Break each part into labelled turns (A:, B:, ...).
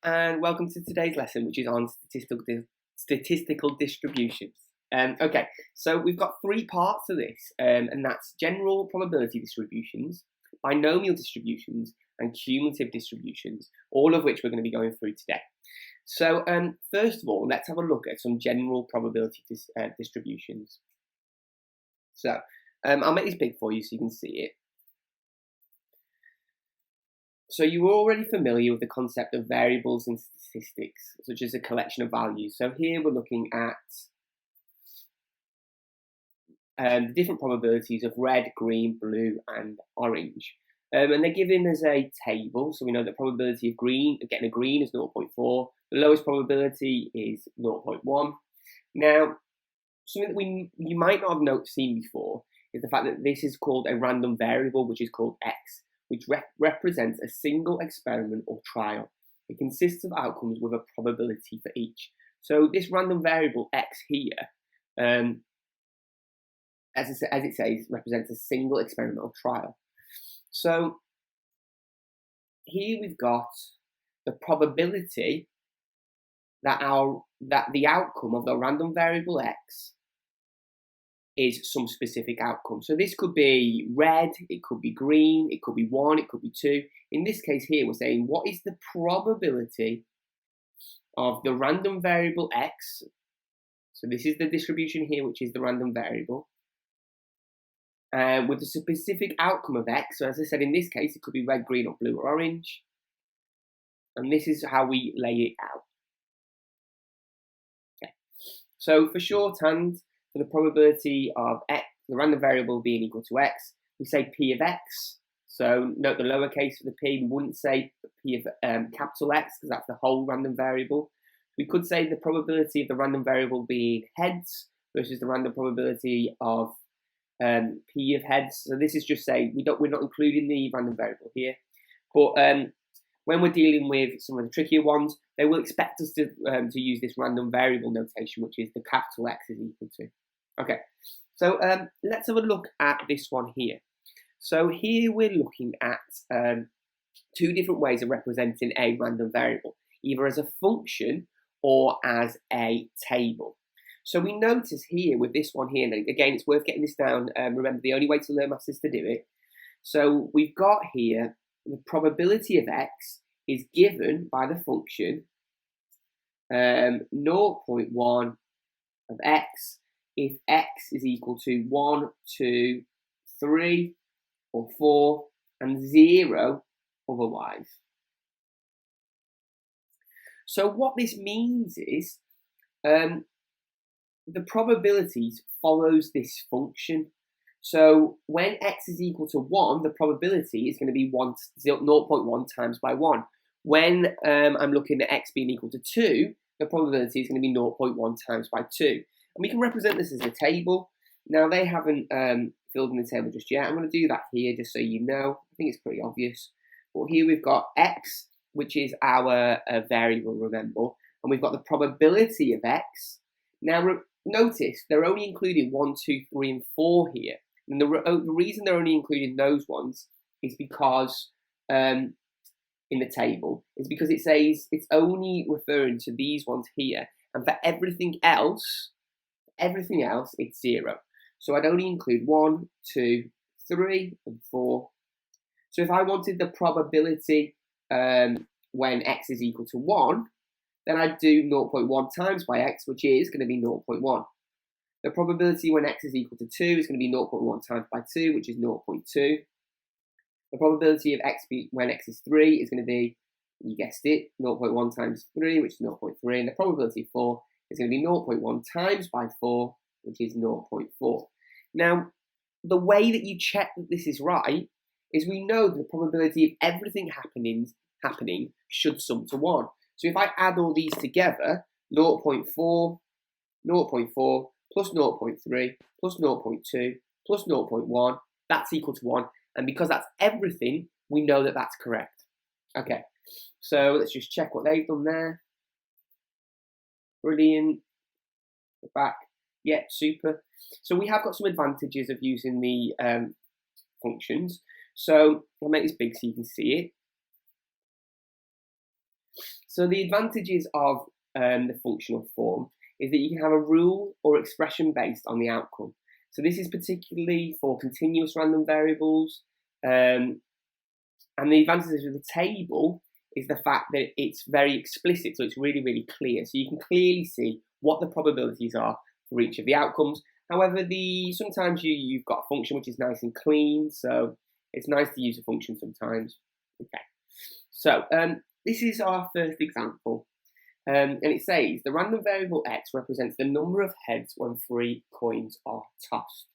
A: and welcome to today's lesson, which is on statistical distributions. Okay, so we've got three parts to this, and that's general probability distributions, binomial distributions, and cumulative distributions, all of which we're going to be going through today. So first of all, let's have a look at some general probability distributions. So I'll make this big for you so you can see it. So you're already familiar with the concept of variables in statistics, such as a collection of values. So here we're looking at the different probabilities of red, green, blue, and orange. And they're given as a table. So we know the probability of getting a green is 0.4. The lowest probability is 0.1. Now, something that you might not have seen before is the fact that this is called a random variable, which is called x, which represents a single experiment or trial. It consists of outcomes with a probability for each. So this random variable x here, as it says, represents a single experimental trial. So here we've got the probability that the outcome of the random variable x is some specific outcome. So this could be red, it could be green, it could be 1, it could be 2. In this case here, we're saying what is the probability of the random variable x? So this is the distribution here, which is the random variable, with the specific outcome of x. So as I said, in this case, it could be red, green, or blue, or orange. And this is how we lay it out. Okay. So for shorthand, for the probability of x, the random variable being equal to x, we say p of x. So note the lowercase for the p. We wouldn't say p of capital X because that's the whole random variable. We could say the probability of the random variable being heads versus the random probability of p of heads. So this is just saying we're not including the random variable here. But when we're dealing with some of the trickier ones, they will expect us to use this random variable notation, which is the capital X is equal to. Okay, so let's have a look at this one here. So here we're looking at two different ways of representing a random variable, either as a function or as a table. So we notice here with this one here, and again, it's worth getting this down. Remember, the only way to learn maths is to do it. So we've got here the probability of x is given by the function 0.1 of x if x is equal to 1, 2, 3, or 4, and 0 otherwise. So what this means is the probabilities follows this function. So when x is equal to 1, the probability is going to be 0.1 times by 1. When I'm looking at x being equal to 2, the probability is going to be 0.1 times by 2. And we can represent this as a table. Now, they haven't filled in the table just yet. I'm going to do that here just so you know. I think it's pretty obvious. But here we've got x, which is our variable, remember. And we've got the probability of x. Now, notice they're only including 1, 2, 3, and 4 here. And the reason they're only including those ones is because in the table is because it says it's only referring to these ones here, and for everything else it's 0. So I'd only include 1, 2, 3, and 4. So if I wanted the probability when x is equal to 1, then I'd do 0.1 times by x, which is going to be 0.1. The probability when x is equal to 2 is going to be 0.1 times by 2, which is 0.2. The probability of x when x is 3 is going to be, you guessed it, 0.1 times 3, which is 0.3. And the probability of 4 is going to be 0.1 times by 4, which is 0.4. Now, the way that you check that this is right is we know that the probability of everything happening should sum to 1. So if I add all these together, 0.4, 0.4, plus 0.3, plus 0.2, plus 0.1, that's equal to 1. And because that's everything, we know that that's correct. Okay, so let's just check what they've done there. Brilliant. Go back. Yeah, super. So we have got some advantages of using the functions. So I'll make this big so you can see it. So the advantages of the functional form is that you can have a rule or expression based on the outcome. So this is particularly for continuous random variables. And the advantages of the table is the fact that it's very explicit, so it's really, really clear. So you can clearly see what the probabilities are for each of the outcomes. However, sometimes you've got a function which is nice and clean, so it's nice to use a function sometimes. Okay, so this is our first example. And it says the random variable x represents the number of heads when 3 coins are tossed.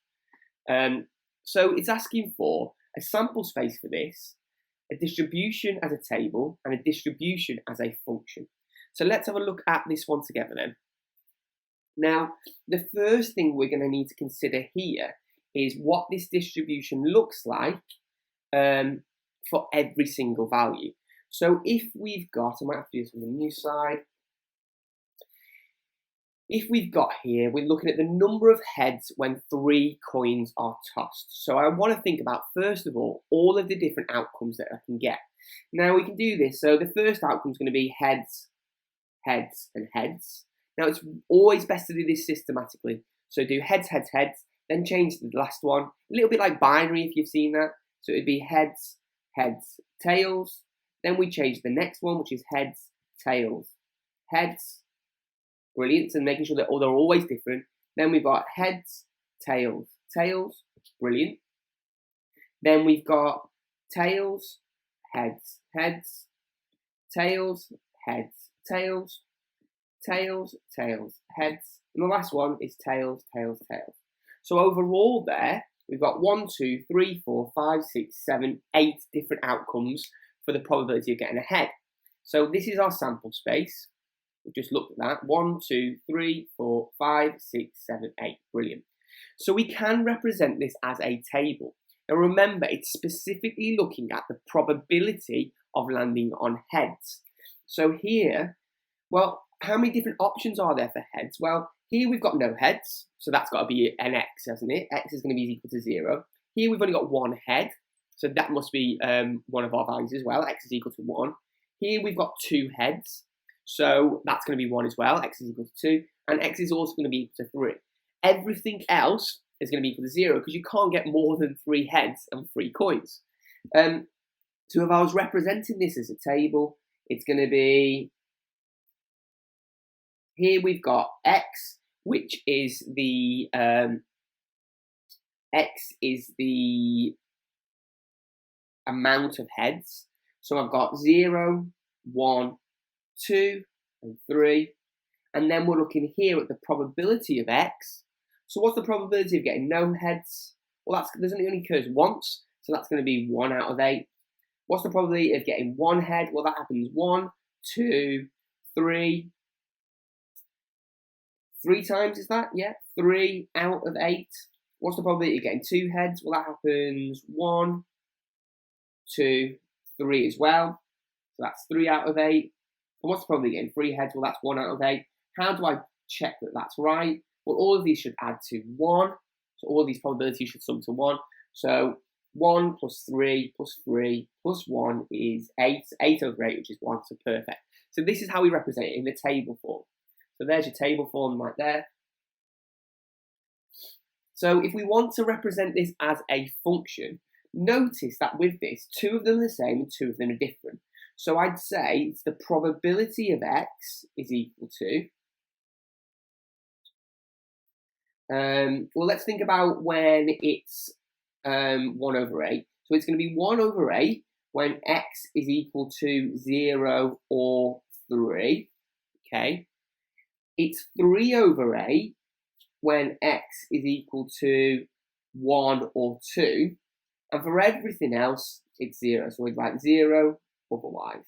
A: So it's asking for a sample space for this, a distribution as a table, and a distribution as a function. So let's have a look at this one together then. Now, the first thing we're going to need to consider here is what this distribution looks like for every single value. So if we've got, I might have to do this on the new side. If we've got here, we're looking at the number of heads when 3 coins are tossed. So I want to think about, first of all of the different outcomes that I can get. Now we can do this. So the first outcome is going to be heads, heads, and heads. Now it's always best to do this systematically. So do heads, heads, heads, then change the last one. A little bit like binary if you've seen that. So it'd be heads, heads, tails. Then we change the next one, which is heads, tails, heads. Brilliant, so making sure that they're always different. Then we've got heads, tails, tails, brilliant. Then we've got tails, heads, heads, tails, heads, tails, tails, tails, heads. And the last one is tails, tails, tails. So overall there, we've got 1, 2, 3, 4, 5, 6, 7, 8 different outcomes for the probability of getting a head. So this is our sample space. We've just looked at that. 1, 2, 3, 4, 5, 6, 7, 8. Brilliant. So we can represent this as a table. Now remember, it's specifically looking at the probability of landing on heads. So here, well, how many different options are there for heads? Well, here we've got no heads, so that's got to be an x, hasn't it? X is going to be equal to 0. Here we've only got 1 head, so that must be one of our values as well. X is equal to 1. Here we've got 2 heads. So that's going to be 1 as well, x is equal to 2, and x is also going to be equal to 3. Everything else is going to be equal to 0 because you can't get more than 3 heads and 3 coins. So if I was representing this as a table, it's going to be, here we've got x, which is the, amount of heads. So I've got 0, 1, 2 and 3, and then we're looking here at the probability of x. So what's the probability of getting no heads? Well, that only occurs once, so that's going to be 1 out of 8. What's the probability of getting 1 head? Well, that happens 1, 2, 3. 3 times is that? Yeah, 3 out of 8. What's the probability of getting 2 heads? Well, that happens 1, 2, 3 as well. So that's 3 out of 8. And what's the probability of getting 3 heads? Well, that's 1 out of 8. How do I check that that's right? Well, all of these should add to 1. So all of these probabilities should sum to 1. So 1 plus 3 plus 3 plus 1 is 8. 8 over 8, which is 1, so perfect. So this is how we represent it in the table form. So there's your table form right there. So if we want to represent this as a function, notice that with this, 2 of them are the same and 2 of them are different. So I'd say it's the probability of x is equal to, well, let's think about when it's 1 over 8. So it's going to be 1 over 8 when x is equal to 0 or 3, okay? It's 3 over 8 when x is equal to 1 or 2, and for everything else, it's 0. So we'd write 0 otherwise.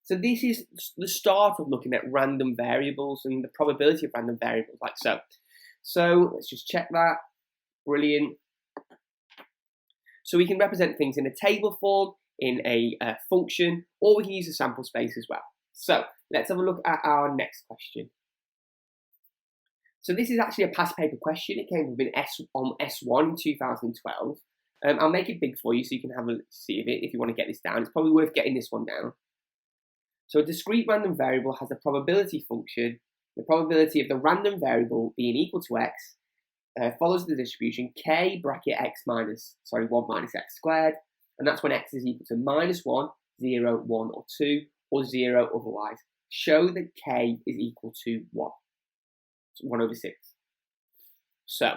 A: So this is the start of looking at random variables and the probability of random variables like so. So let's just check that. Brilliant. So we can represent things in a table form, in a function, or we can use a sample space as well. So let's have a look at our next question. So this is actually a past paper question. It came from S1 in 2012. I'll make it big for you so you can have a see of it if you want to get this down. It's probably worth getting this one down. So a discrete random variable has a probability function. The probability of the random variable being equal to x follows the distribution k bracket x minus, 1 minus x squared, and that's when x is equal to -1, 0, 1, or 2, or 0 otherwise. Show that k is equal to 1. So 1 over 6. So,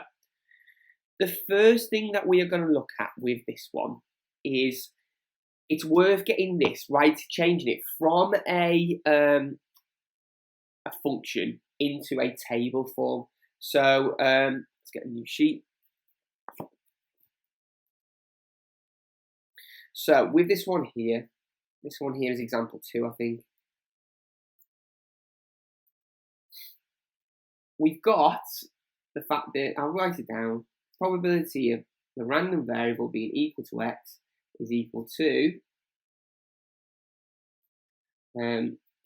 A: the first thing that we are going to look at with this one is it's worth getting this, right, changing it from a function into a table form. So, let's get a new sheet. So, with this one here is example 2, I think. We've got the fact that, I'll write it down, probability of the random variable being equal to x is equal to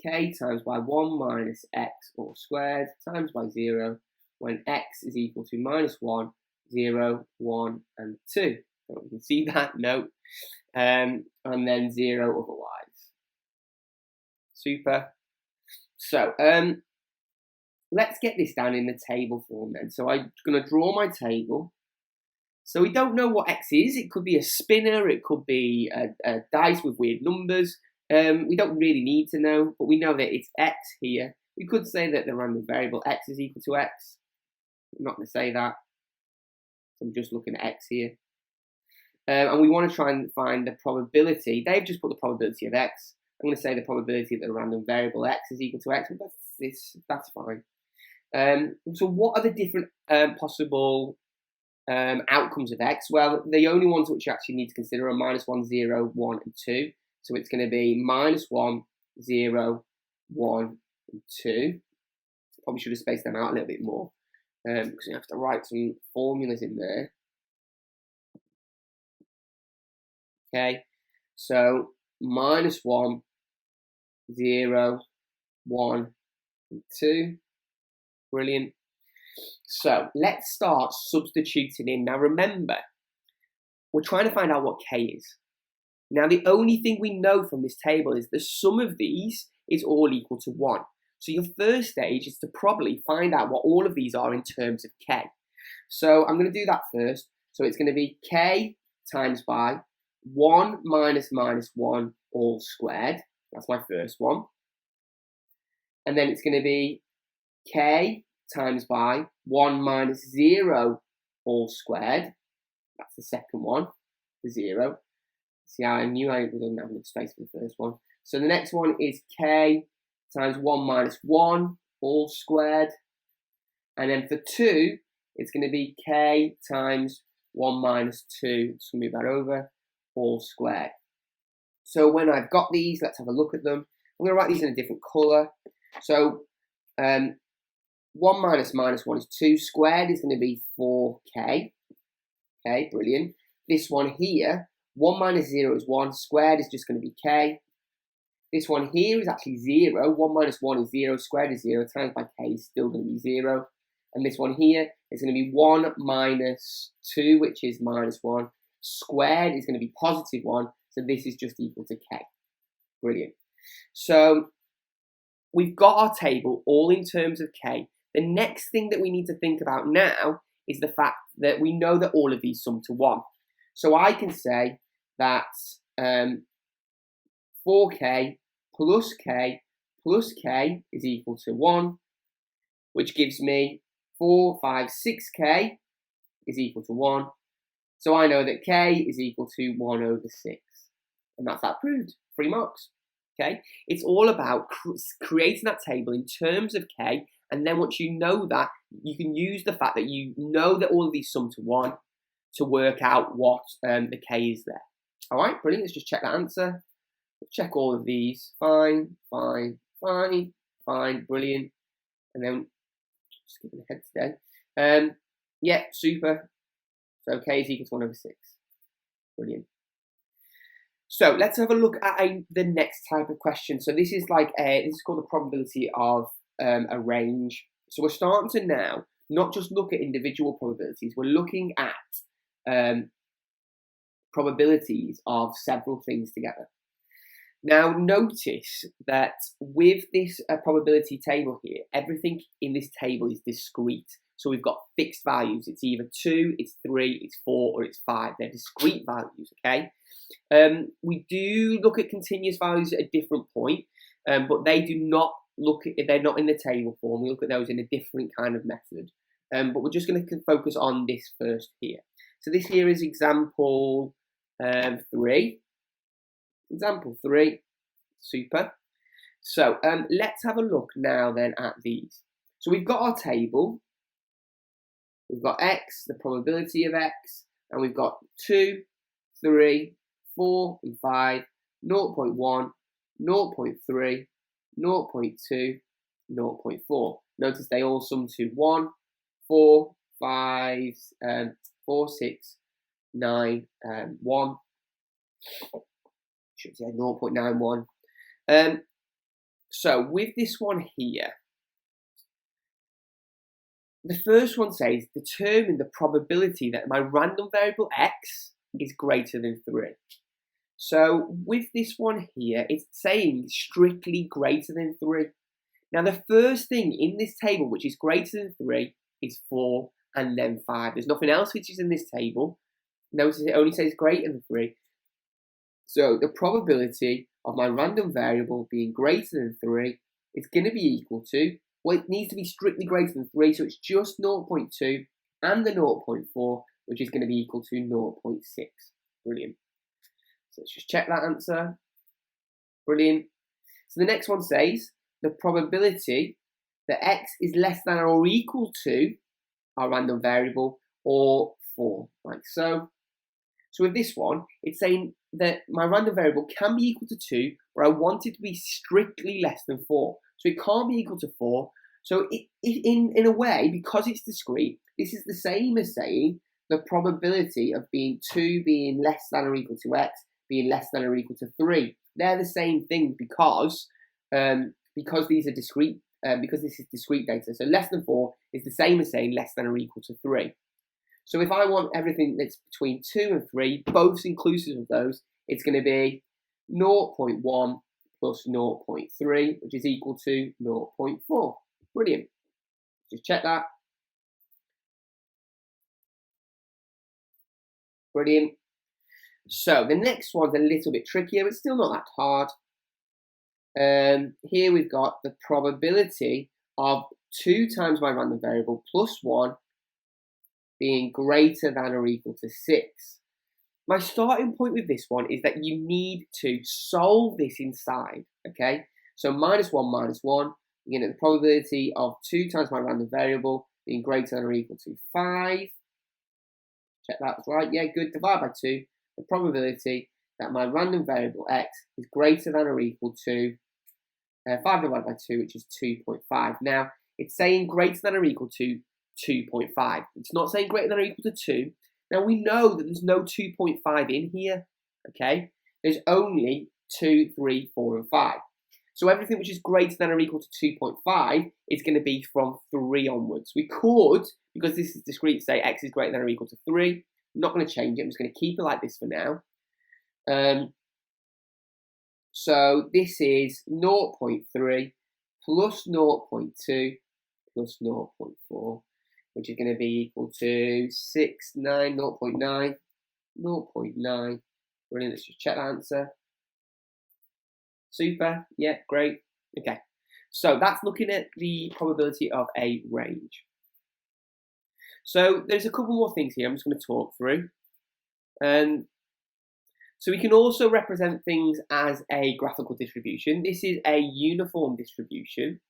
A: k times by 1 minus x all squared times by 0 when x is equal to -1, 0, 1, and 2. So you can see that note, and then 0 otherwise. Super. So, let's get this down in the table form then. So I'm going to draw my table. So we don't know what x is. It could be a spinner. It could be a dice with weird numbers. We don't really need to know, but we know that it's x here. We could say that the random variable x is equal to x. I'm not going to say that. I'm just looking at x here. And we want to try and find the probability. They've just put the probability of x. I'm going to say the probability that the random variable x is equal to x. But that's fine. So what are the different possible outcomes of x? Well, the only ones which you actually need to consider are -1, 0, 1, and 2. So it's going to be -1, 0, 1, and 2. Probably should have spaced them out a little bit more because you have to write some formulas in there. Okay, so -1, 0, 1, and 2. Brilliant. So let's start substituting in. Now remember, we're trying to find out what k is. Now the only thing we know from this table is the sum of these is all equal to 1. So your first stage is to probably find out what all of these are in terms of k. So I'm going to do that first. So it's going to be k times by 1 minus -1 all squared. That's my first one. And then it's going to be k times by 1 minus 0 all squared. That's the second one, the 0. See how I knew I didn't have enough space for the first one. So the next one is k times 1 minus 1 all squared. And then for 2, it's going to be k times 1 minus 2. Just move that over, all squared. So when I've got these, let's have a look at them. I'm going to write these in a different colour. So 1 minus -1 is 2. Squared is going to be 4k. Okay, brilliant. This one here, 1 minus 0 is 1. Squared is just going to be k. This one here is actually 0. 1 minus 1 is 0. Squared is 0. Times by k is still going to be 0. And this one here is going to be 1 minus 2, which is -1. Squared is going to be +1. So this is just equal to k. Brilliant. So we've got our table all in terms of k. The next thing that we need to think about now is the fact that we know that all of these sum to 1. So I can say that 4k plus k plus k is equal to 1, which gives me 4, 5, 6k is equal to 1. So I know that k is equal to 1 over 6. And that's that proved. 3 marks. Okay? It's all about creating that table in terms of k, and then once you know that, you can use the fact that you know that all of these sum to 1 to work out what the k is there. Alright, brilliant. Let's just check that answer. Check all of these. Fine, fine, fine, fine, brilliant. And then, skipping ahead today. Yeah, super. So k is equal to 1 over 6. Brilliant. So let's have a look at the next type of question. So this is like this is called the probability of a range. So we're starting to now not just look at individual probabilities. We're looking at probabilities of several things together. Now notice that with this probability table here, everything in this table is discrete. So we've got fixed values. It's either 2, it's 3, it's 4, or it's 5. They're discrete values, okay? We do look at continuous values at a different point, but they do not look at, they're not in the table form. We look at those in a different kind of method. But we're just going to focus on this first here. So this here is example 3. Example 3, super. So let's have a look now then at these. So we've got our table. We've got x, the probability of x, and we've got 2, 3, 4, and 5, 0.1, 0.3, 0.2, 0.4. Notice they all sum to 1, 4, 5, 4, 6, 9, 1. Should say 0.91. So with this one here, the first one says determine the probability that my random variable x is greater than 3. So with this one here, it's saying strictly greater than 3. Now the first thing in this table which is greater than 3 is 4 and then 5. There's nothing else which is in this table. Notice it only says greater than 3. So the probability of my random variable being greater than 3 is going to be equal to, well, it needs to be strictly greater than 3, so it's just 0.2 and the 0.4, which is going to be equal to 0.6. Brilliant. So let's just check that answer. Brilliant. So the next one says the probability that x is less than or equal to our random variable, or 4, like so. So with this one, it's saying that my random variable can be equal to 2, but I want it to be strictly less than 4. So it can't be equal to 4. So in a way, because it's discrete, this is the same as saying the probability of 2 being less than or equal to x being less than or equal to 3. They're the same thing because these are discrete, because this is discrete data. So less than 4 is the same as saying less than or equal to 3. So if I want everything that's between 2 and 3, both inclusive of those, it's going to be 0.1 plus 0.3, which is equal to 0.4. Brilliant. Just check that. Brilliant. So the next one's a little bit trickier, but still not that hard. Here we've got the probability of 2 times my random variable plus 1 being greater than or equal to 6. My starting point with this one is that you need to solve this inside, okay? So -1, -1, you get the probability of 2 times my random variable being greater than or equal to 5. Check that's right, yeah, good, divide by 2. The probability that my random variable x is greater than or equal to 5 divided by 2, which is 2.5. Now, it's saying greater than or equal to 2.5. It's not saying greater than or equal to 2. Now we know that there's no 2.5 in here, okay? There's only 2, 3, 4, and 5. So everything which is greater than or equal to 2.5 is going to be from 3 onwards. We could, because this is discrete, say x is greater than or equal to 3. I'm not going to change it. I'm just going to keep it like this for now. So this is 0.3 plus 0.2 plus 0.4. Which is going to be equal to 6, 9, 0.9, 0.9. Brilliant, let's just check the answer. Super, yeah, great. Okay, so that's looking at the probability of a range. So there's a couple more things here I'm just going to talk through. So we can also represent things as a graphical distribution. This is a uniform distribution.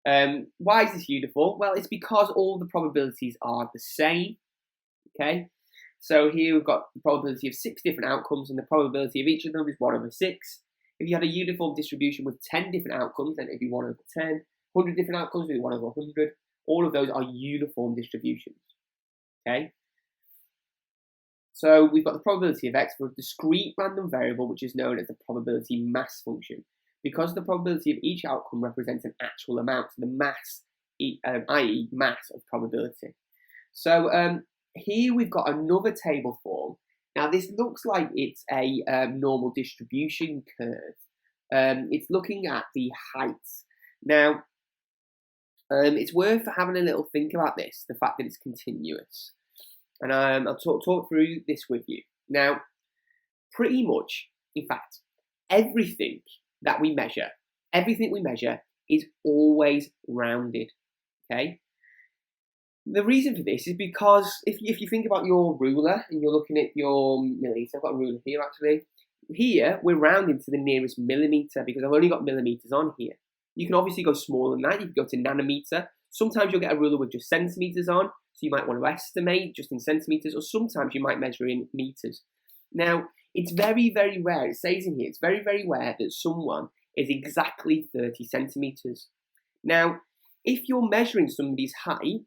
A: Why is this uniform? Well, it's because all the probabilities are the same, okay? So here we've got the probability of 6 different outcomes, and the probability of each of them is 1/6. If you had a uniform distribution with 10 different outcomes, then it'd be 1/10. 100 different outcomes would be 1/100. All of those are uniform distributions, okay? So we've got the probability of x for a discrete random variable, which is known as the probability mass function. Because the probability of each outcome represents an actual amount, the mass, i.e. mass of probability. So here we've got another table form. Now, this looks like it's a normal distribution curve. It's looking at the heights. Now, it's worth having a little think about this, the fact that it's continuous. And I'll talk through this with you. Now, pretty much, in fact, everything we measure is always rounded, okay? The reason for this is because if you think about your ruler and you're looking at your millimetre, I've got a ruler here actually. Here, we're rounding to the nearest millimetre because I've only got millimetres on here. You can obviously go smaller than that. You can go to nanometre. Sometimes you'll get a ruler with just centimetres on, so you might want to estimate just in centimetres, or sometimes you might measure in metres. Now, it's very, very rare, it says in here, it's very, very rare that someone is exactly 30 centimetres. Now, if you're measuring somebody's height,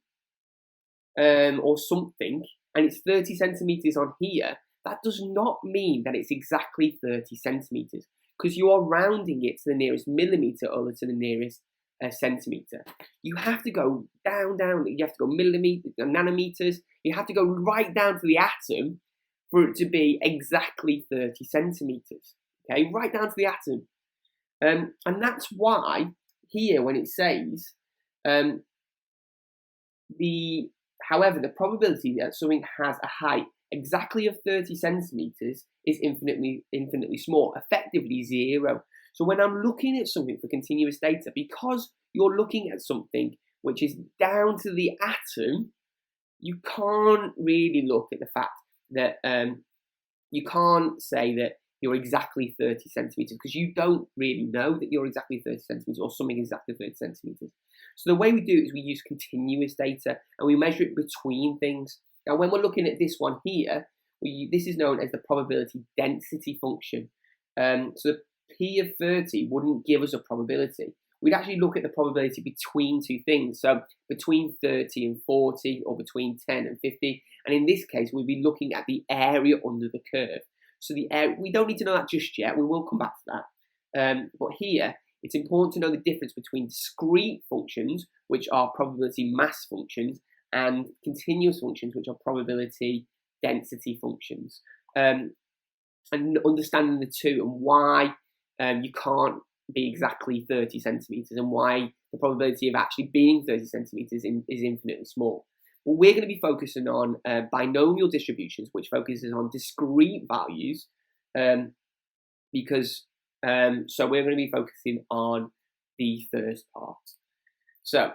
A: or something, and it's 30 centimetres on here, that does not mean that it's exactly 30 centimetres, because you are rounding it to the nearest millimetre or to the nearest centimetre. You have to go down, you have to go millimetres, nanometres, you have to go right down to the atom for it to be exactly 30 centimetres, okay, right down to the atom. And that's why here when it says, however, the probability that something has a height exactly of 30 centimetres is infinitely small, effectively zero. So when I'm looking at something for continuous data, because you're looking at something which is down to the atom, you can't really look at the fact that you can't say that you're exactly 30 centimetres because you don't really know that you're exactly 30 centimetres or something exactly 30 centimetres. So the way we do it is we use continuous data and we measure it between things. Now when we're looking at this one here, this is known as the probability density function. So the P of 30 wouldn't give us a probability. We'd actually look at the probability between two things. So between 30 and 40 or between 10 and 50. And in this case, we'd be looking at the area under the curve. So the area, we don't need to know that just yet. We will come back to that. But here, it's important to know the difference between discrete functions, which are probability mass functions, and continuous functions, which are probability density functions. And understanding the two and why you can't be exactly 30 centimetres and why the probability of actually being 30 centimetres is infinitely small. Well, we're going to be focusing on binomial distributions, which focuses on discrete values, so we're going to be focusing on the first part. So,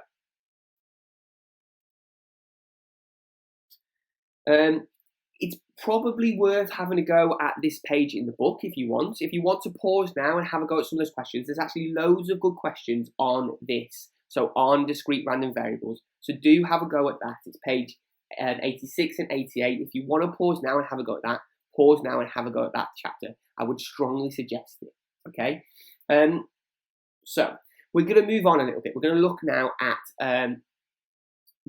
A: it's probably worth having a go at this page in the book if you want. If you want to pause now and have a go at some of those questions, there's actually loads of good questions on this. So on discrete random variables. So do have a go at that. It's page 86 and 88. If you want to pause now and have a go at that, pause now and have a go at that chapter. I would strongly suggest it. Okay. So we're going to move on a little bit. We're going to look now at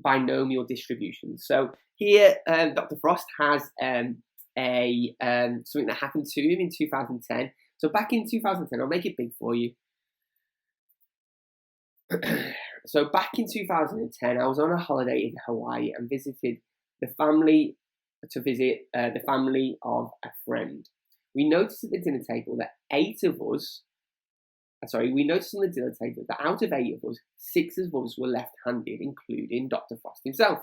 A: binomial distributions. So here, Dr. Frost has something that happened to him in 2010. So back in 2010, I'll make it big for you. So back in 2010, I was on a holiday in Hawaii and visited the family the family of a friend. We noticed at the dinner table that we noticed on the dinner table that out of 8 of us, 6 of us were left-handed, including Dr. Frost himself.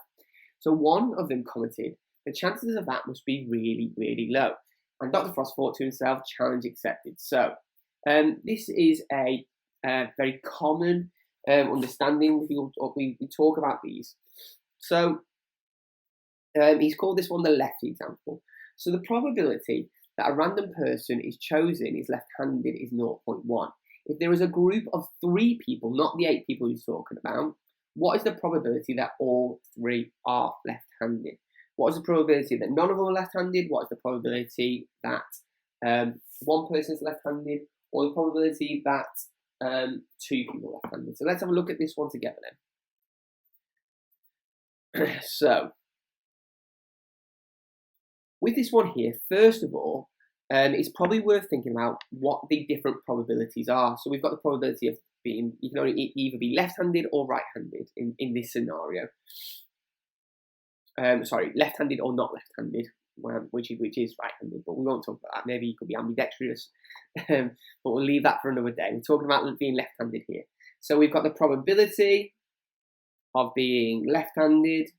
A: So one of them commented, the chances of that must be really, really low. And Dr. Frost thought to himself, challenge accepted. So this is a very common understanding. We talk about these. So he's called this one the left example. So the probability that a random person is chosen is left-handed is 0.1. If there is a group of 3 people, not the 8 people he's talking about, what is the probability that all 3 are left-handed? What is the probability that none of them are left-handed? What is the probability that one person is left-handed? Or the probability that 2 people are left-handed? So let's have a look at this one together then. So, with this one here, first of all, it's probably worth thinking about what the different probabilities are. So we've got the probability of being, you can only either be left-handed or right-handed in this scenario. Sorry, left-handed or not left-handed. which is right-handed, but we won't talk about that. Maybe he could be ambidextrous, but we'll leave that for another day. We're talking about being left-handed here. So we've got the probability of being left-handed,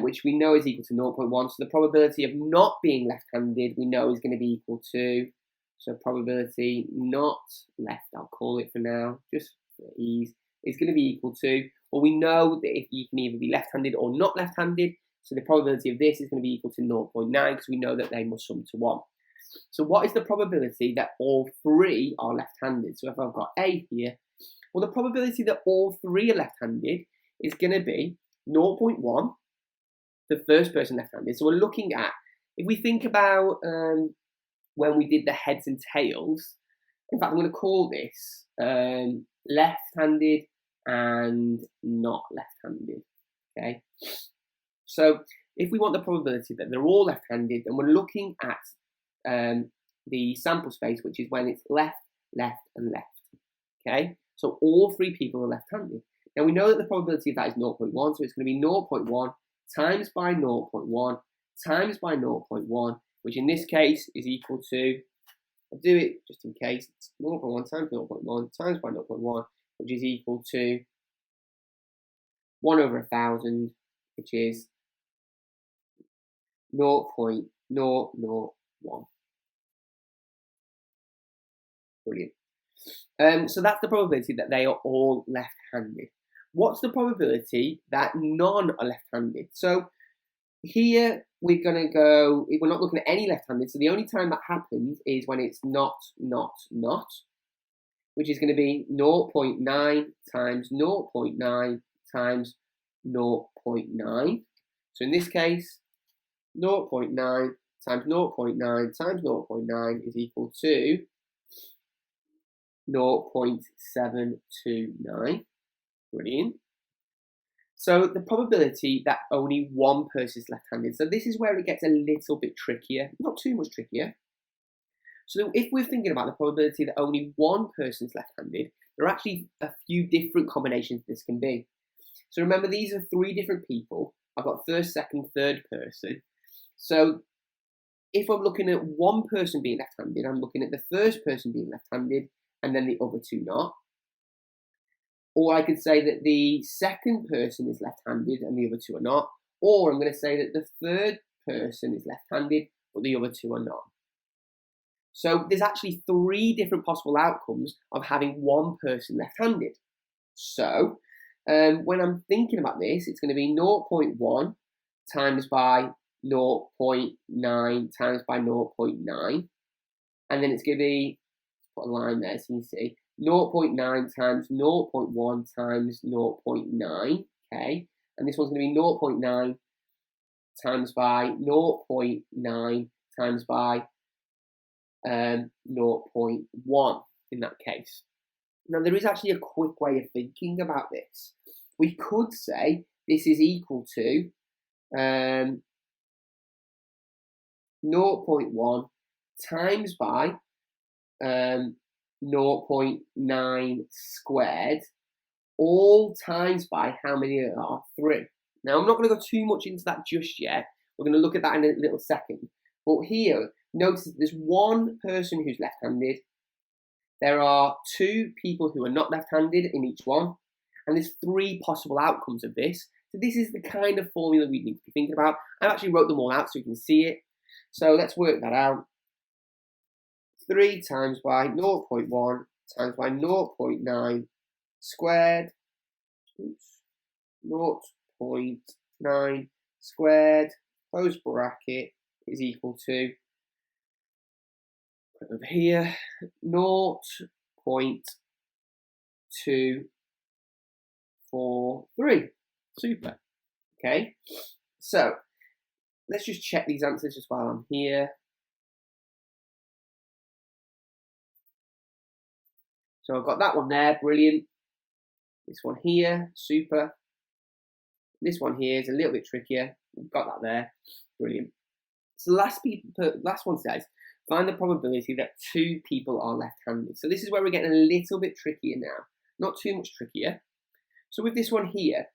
A: which we know is equal to 0.1. So the probability of not being left-handed we know is going to be equal to, so probability not left, I'll call it for now, just for ease, is going to be equal to, well, we know that if you can either be left-handed or not left-handed, so the probability of this is going to be equal to 0.9 because we know that they must sum to 1. So what is the probability that all three are left-handed? So if I've got A here, well, the probability that all three are left-handed is going to be 0.1, the first person left-handed. So we're looking at, if we think about when we did the heads and tails, in fact, I'm going to call this left-handed and not left-handed, okay? So if we want the probability that they're all left-handed, then we're looking at the sample space, which is when it's left, left, and left, okay? So all three people are left-handed. Now we know that the probability of that is 0.1, so it's going to be 0.1 times by 0.1 times by 0.1, which in this case is equal to, I'll do it just in case, it's 0.1 times 0.1 times by 0.1, which is equal to 1 over 1,000, which is 0.001. Brilliant. So that's the probability that they are all left-handed. What's the probability that none are left-handed? So here we're going to go, we're not looking at any left-handed, so the only time that happens is when it's not, which is going to be 0.9 times 0.9 times 0.9. So in this case, 0.9 times 0.9 times 0.9 is equal to 0.729. Brilliant. So the probability that only one person is left-handed. So this is where it gets a little bit trickier, not too much trickier. So if we're thinking about the probability that only one person is left-handed, there are actually a few different combinations this can be. So remember, these are three different people. I've got first, second, third person. So if I'm looking at one person being left-handed, I'm looking at the first person being left-handed and then the other two not. Or I could say that the second person is left-handed and the other two are not. Or I'm going to say that the third person is left-handed but the other two are not. So there's actually three different possible outcomes of having one person left-handed. So when I'm thinking about this, it's going to be 0.1 times by 0.9 times by 0.9. And then it's going to be, put a line there so you can see, 0.9 times 0.1 times 0.9, okay? And this one's going to be 0.9 times by 0.9 times by 0.1 in that case. Now, there is actually a quick way of thinking about this. We could say this is equal to 0.1 times by 0.9 squared, all times by how many there are? 3. Now, I'm not going to go too much into that just yet. We're going to look at that in a little second. But here, notice that there's one person who's left-handed. There are 2 people who are not left-handed in each one. And there's 3 possible outcomes of this. So this is the kind of formula we need to be thinking about. I actually wrote them all out so you can see it. So let's work that out. 3 times by 0.1 times by 0.9 squared. Oops. 0.9 squared, close bracket, is equal to, put it over here, 0.243. Super. Okay. So let's just check these answers just while I'm here. So I've got that one there, brilliant. This one here, super. This one here is a little bit trickier. We've got that there, brilliant. So the last one says, find the probability that 2 people are left-handed. So this is where we're getting a little bit trickier now. Not too much trickier. So with this one here,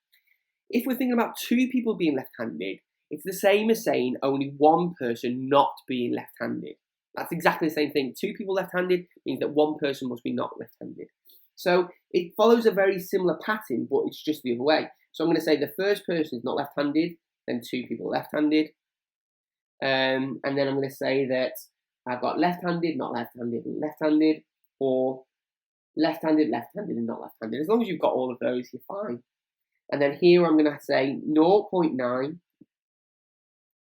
A: If we're thinking about two people being left-handed, it's the same as saying only one person not being left-handed. That's exactly the same thing. Two people left-handed means that one person must be not left-handed. So it follows a very similar pattern, but it's just the other way. So I'm going to say the first person is not left-handed, then two people left-handed. And then I'm going to say that I've got left-handed, not left-handed, and left-handed, or left-handed, left-handed, and not left-handed. As long as you've got all of those, you're fine. And then here I'm going to say 0.9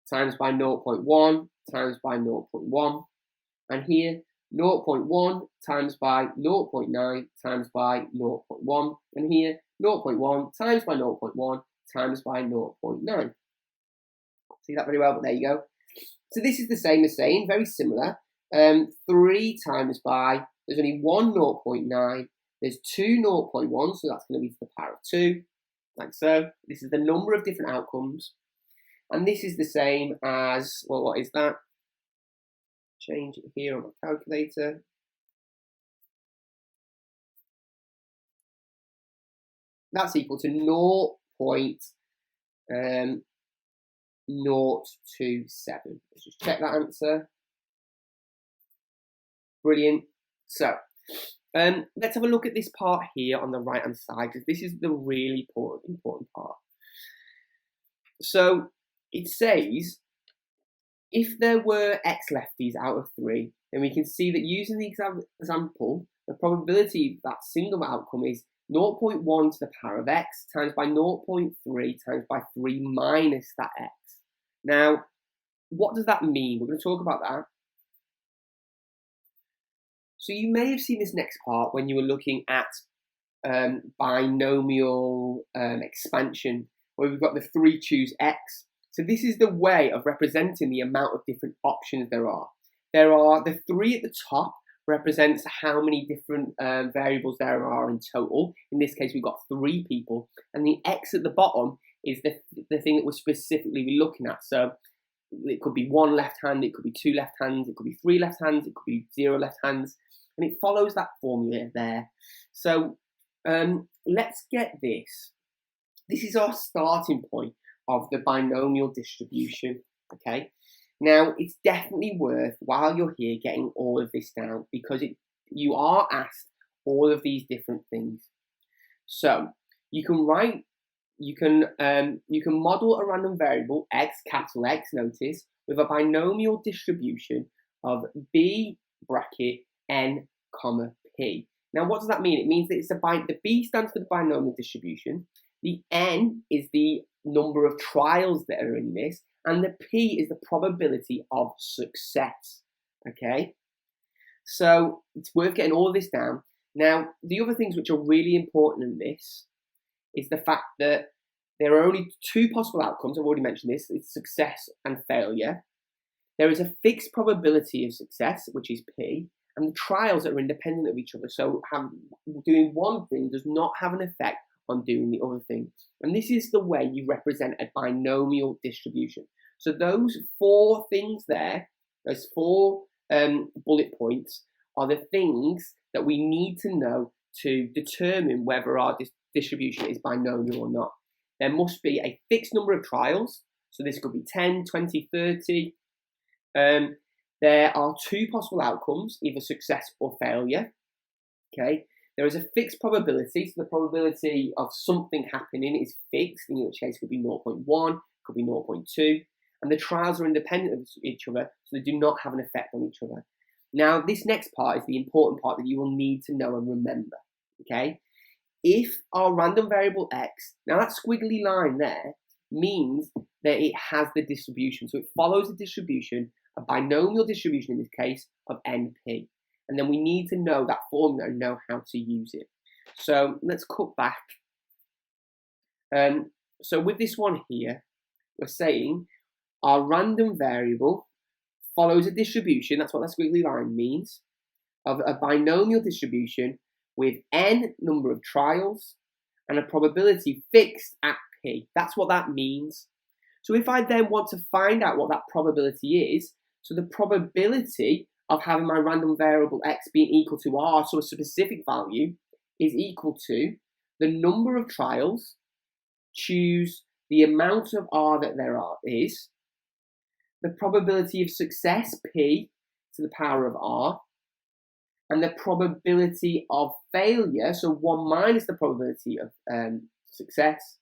A: times by 0.1 times by 0.1. And here 0.1 times by 0.9 times by 0.1. And here 0.1 times by 0.1 times by 0.9. See that very well, but there you go. So this is the same as saying, very similar. 3 times by, there's only one 0.9, there's two 0.1, so that's going to be to the power of 2, like so. This is the number of different outcomes. And this is the same as, well, what is that? Change it here on my calculator. That's equal to 0.027. Let's just check that answer. Brilliant. So, let's have a look at this part here on the right hand side, because this is the really important part. So, it says, if there were x lefties out of 3, then we can see that using the example, the probability of that single outcome is 0.1 to the power of x times by 0.3 times by 3 minus that x. Now, what does that mean? We're going to talk about that. So you may have seen this next part when you were looking at binomial expansion, where we've got the 3 choose x. So this is the way of representing the amount of different options there are. There are the 3 at the top represents how many different variables there are in total. In this case, we've got 3 people. And the x at the bottom is the thing that we're specifically looking at. So it could be 1 left hand, it could be 2 left hands, it could be 3 left hands, it could be 0 left hands. And it follows that formula there. So let's get this. This is our starting point of the binomial distribution, okay? Now, it's definitely worth, while you're here, getting all of this down, because you are asked all of these different things. So, you can model a random variable, x, capital X, notice, with a binomial distribution of b bracket n comma p. Now, what does that mean? It means that the b stands for the binomial distribution, the n is the number of trials that are in this, and the p is the probability of success, okay? So it's worth getting all of this down. Now, the other things which are really important in this is the fact that there are only 2 possible outcomes. I've already mentioned this. It's success and failure. There is a fixed probability of success, which is p, and the trials are independent of each other. So doing one thing does not have an effect on doing the other thing. And this is the way you represent a binomial distribution. So those 4 things there, those 4 bullet points, are the things that we need to know to determine whether our distribution is binomial or not. There must be a fixed number of trials. So this could be 10, 20, 30. There are 2 possible outcomes, either success or failure. Okay. There is a fixed probability, so the probability of something happening is fixed, in which case it could be 0.1, could be 0.2, and the trials are independent of each other, so they do not have an effect on each other. Now, this next part is the important part that you will need to know and remember, okay? If our random variable x, now that squiggly line there, means that it has the distribution, so it follows the distribution, a binomial distribution in this case, of NP. And then we need to know that formula and know how to use it. So let's cut back. So with this one here, we're saying our random variable follows a distribution, that's what that squiggly line means, of a binomial distribution with n number of trials and a probability fixed at p. That's what that means. So if I then want to find out what that probability is, so the probability of having my random variable x being equal to r, so a specific value, is equal to the number of trials choose the amount of R that there is, the probability of success, P, to the power of R, and the probability of failure, so 1 minus the probability of success,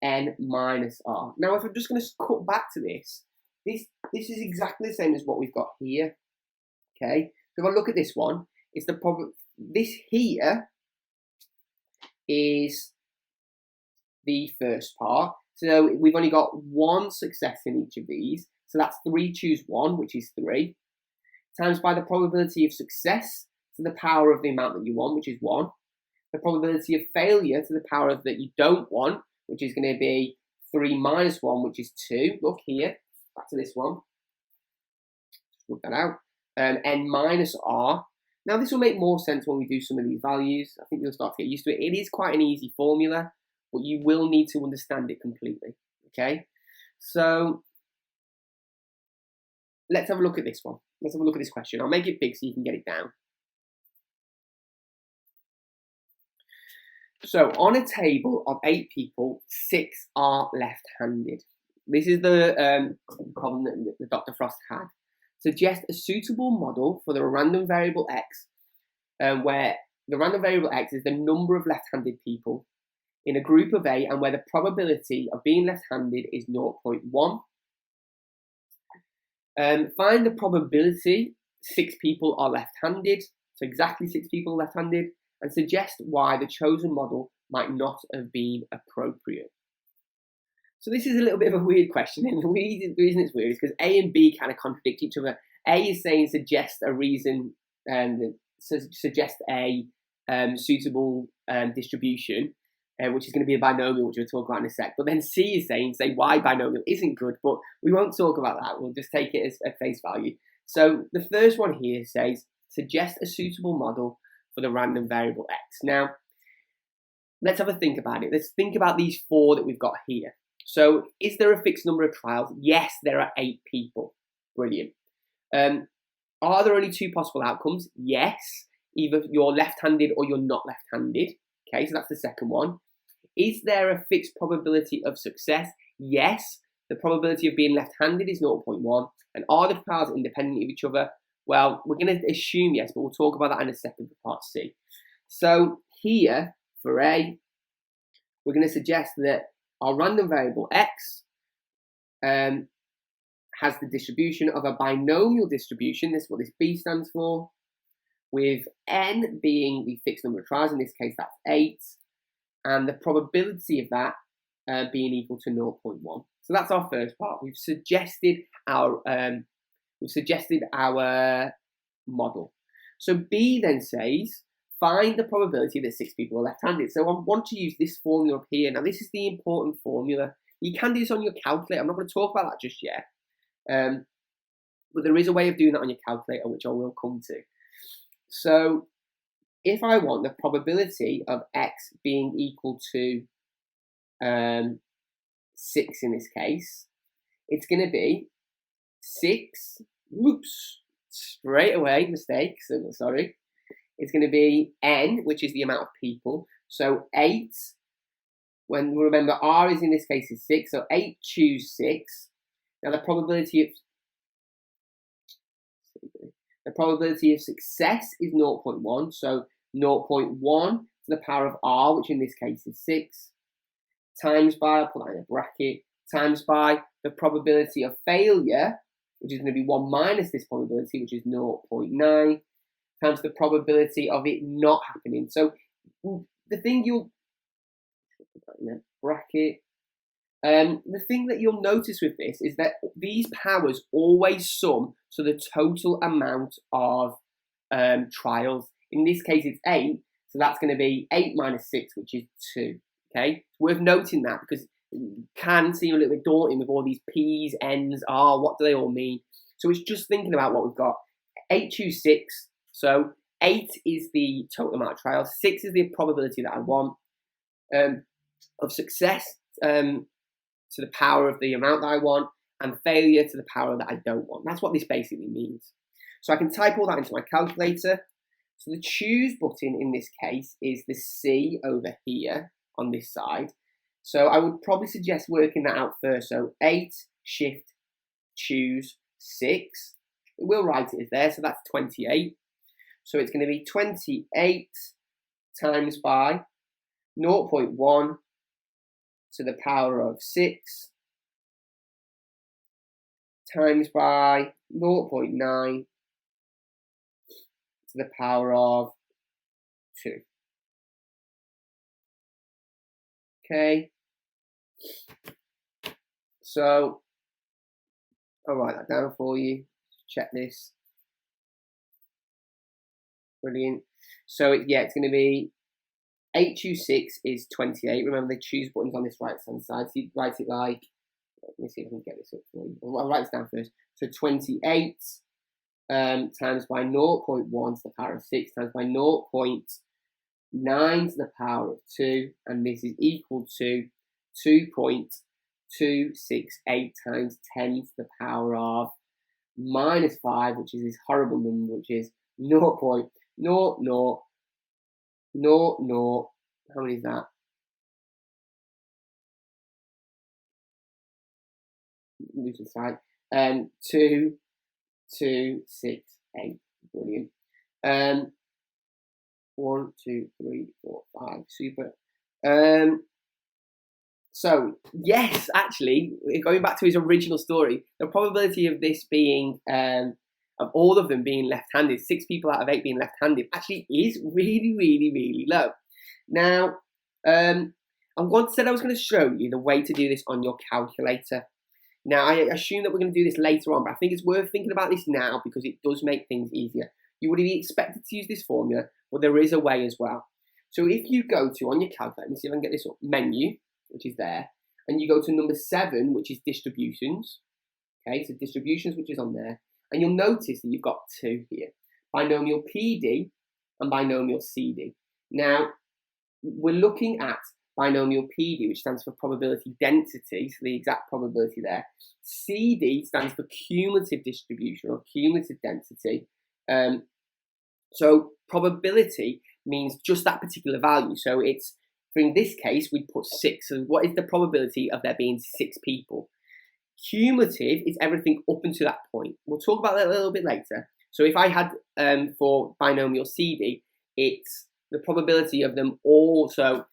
A: N minus R. Now, if I'm just going to cut back to this is exactly the same as what we've got here, okay? So if I look at this one, it's this here is the first part. So we've only got 1 success in each of these. So that's 3 choose 1, which is 3, times by the probability of success to the power of the amount that you want, which is 1. The probability of failure to the power of that you don't want, which is going to be 3 minus 1, which is 2. Look here, back to this one. Just work that out. N minus R. Now this will make more sense when we do some of these values. I think you'll start to get used to it. It is quite an easy formula, but you will need to understand it completely, okay? So let's have a look at this one. Let's have a look at this question. I'll make it big so you can get it down. So on a table of 8 people, 6 are left-handed. This is the problem that Dr. Frost had. Suggest a suitable model for the random variable x, where the random variable x is the number of left-handed people in a group of 8 and where the probability of being left-handed is 0.1. Find the probability 6 people are left-handed, so exactly 6 people are left-handed, and suggest why the chosen model might not have been appropriate. So this is a little bit of a weird question, and the reason it's weird is because A and B kind of contradict each other. A is saying suggest a reason, suggest a suitable distribution, which is going to be a binomial, which we'll talk about in a sec. But then C is saying, say why binomial isn't good, but we won't talk about that. We'll just take it as at face value. So the first one here says, suggest a suitable model for the random variable x. Now, let's have a think about it. Let's think about these 4 that we've got here. So is there a fixed number of trials? Yes, there are 8 people. Brilliant. Are there only 2 possible outcomes? Yes. Either you're left-handed or you're not left-handed. Okay, so that's the second one. Is there a fixed probability of success? Yes. The probability of being left-handed is 0.1. And are the powers independent of each other? Well, we're going to assume yes, but we'll talk about that in a second for part C. So here, for A, we're going to suggest that our random variable x has the distribution of a binomial distribution. This is what this B stands for, with n being the fixed number of trials. In this case, that's 8, and the probability of that being equal to 0.1. So that's our first part. We've suggested our model. So B then says, find the probability that 6 people are left-handed. So I want to use this formula up here. Now, this is the important formula. You can do this on your calculator. I'm not going to talk about that just yet. But there is a way of doing that on your calculator, which I will come to. So if I want the probability of x being equal to 6 in this case, it's going to be 6, whoops, straight away, mistake, so sorry. It's going to be n, which is the amount of people. So 8, when remember R is in this case is 6, so 8 choose 6. Now the probability of success is 0.1, so 0.1 to the power of R, which in this case is 6, times by, I'll put that in a bracket, times by the probability of failure, which is going to be 1 minus this probability, which is 0.9, times the probability of it not happening. So the thing you'll put that in a bracket. The thing that you'll notice with this is that these powers always sum to the total amount of trials. In this case, it's 8, so that's going to be 8 minus 6, which is 2. Okay, it's worth noting that because it can seem a little bit daunting with all these P's, N's, R. What do they all mean? So it's just thinking about what we've got. 8 choose 6. So 8 is the total amount of trials. 6 is the probability that I want of success to the power of the amount that I want, and failure to the power that I don't want. That's what this basically means. So I can type all that into my calculator. So the choose button in this case is the C over here on this side. So I would probably suggest working that out first. So 8, shift, choose 6. We'll write it as there, so that's 28. So it's going to be 28 times by 0.1 to the power of 6 times by 0.9 to the power of 2. Okay, so I'll write that down for you. Check this. Brilliant. So it's going to be 8 choose 6 is 28. Remember the choose buttons on this right hand side. So you write it like, let me see if I can get this up for you. I'll write this down first. So 28 times by 0.1 to the power of 6 times by 0.9 to the power of 2, and this is equal to 2.268 times 10 to the power of minus 5, which is this horrible number, which is 0.0000. How many is that? Losing side. 2.268. Brilliant. 1, 2, 3, 4, 5. Super. So yes, actually, going back to his original story, the probability of this being of all of them being left-handed, 6 people out of 8 being left-handed, actually is really, really, really low. Now, I said I was going to show you the way to do this on your calculator. Now, I assume that we're going to do this later on, but I think it's worth thinking about this now because it does make things easier. You would be expected to use this formula, but there is a way as well. So if you go to, on your calculator, let me see if I can get this up, menu, which is there, and you go to number 7, which is distributions. Okay, so distributions, which is on there, and you'll notice that you've got 2 here, binomial PD and binomial CD. Now, we're looking at binomial PD, which stands for probability density, so the exact probability there. CD stands for cumulative distribution or cumulative density. So probability means just that particular value. So it's, in this case, we'd put 6. So what is the probability of there being 6 people? Cumulative is everything up until that point. We'll talk about that a little bit later. So if I had, for binomial CD, it's the probability of them all. So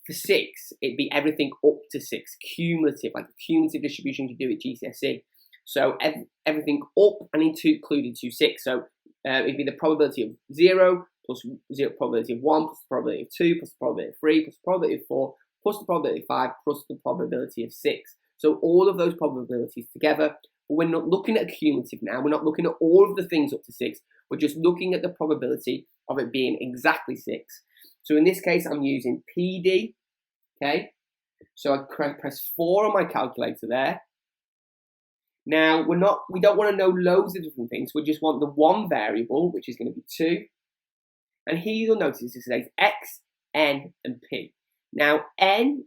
A: for 6, it'd be everything up to 6, cumulative, like a cumulative distribution you do at GCSE. So everything up and included to 6. So it'd be the probability of 0 plus 0 probability of 1 plus the probability of 2 plus the probability of 3 plus the probability of 4 plus the probability of 5 plus the probability of 6. So all of those probabilities together. But we're not looking at a cumulative now. We're not looking at all of the things up to 6. We're just looking at the probability of it being exactly 6. So in this case, I'm using PD. Okay. So I press 4 on my calculator there. Now we don't want to know loads of different things. We just want the one variable, which is going to be 2. And here you'll notice it says X, N, and P. Now X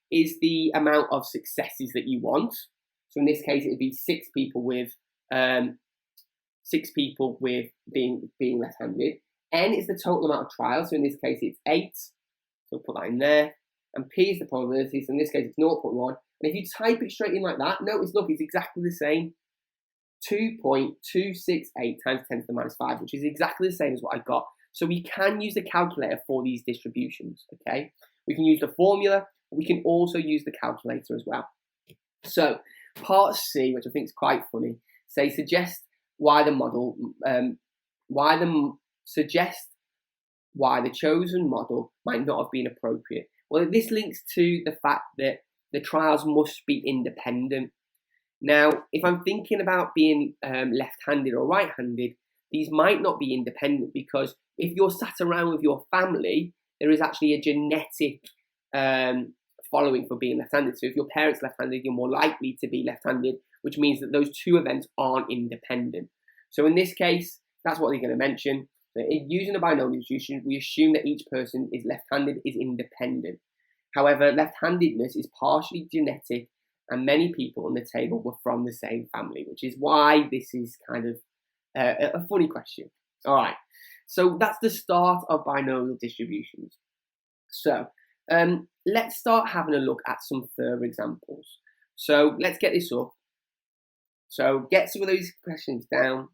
A: is the amount of successes that you want. So in this case, it would be 6 people with being left-handed. N is the total amount of trials. So in this case, it's 8. So put that in there. And P is the probability. So in this case, it's 0.1. And if you type it straight in like that, notice, look, it's exactly the same. 2.268 times 10 to the minus 5, which is exactly the same as what I got. So we can use the calculator for these distributions, okay? We can use the formula, but we can also use the calculator as well. So part C, which I think is quite funny, suggest why the chosen model might not have been appropriate. Well, this links to the fact that the trials must be independent. Now, if I'm thinking about being left-handed or right-handed, these might not be independent because if you're sat around with your family, there is actually a genetic following for being left-handed. So if your parents are left-handed, you're more likely to be left-handed, which means that those two events aren't independent. So in this case, that's what they're going to mention. So using a binomial distribution, we assume that each person is left-handed is independent. However, left-handedness is partially genetic, and many people on the table were from the same family, which is why this is kind of a funny question. All right, so that's the start of binomial distributions. So Let's start having a look at some further examples. So let's get this up. So get some of those questions down.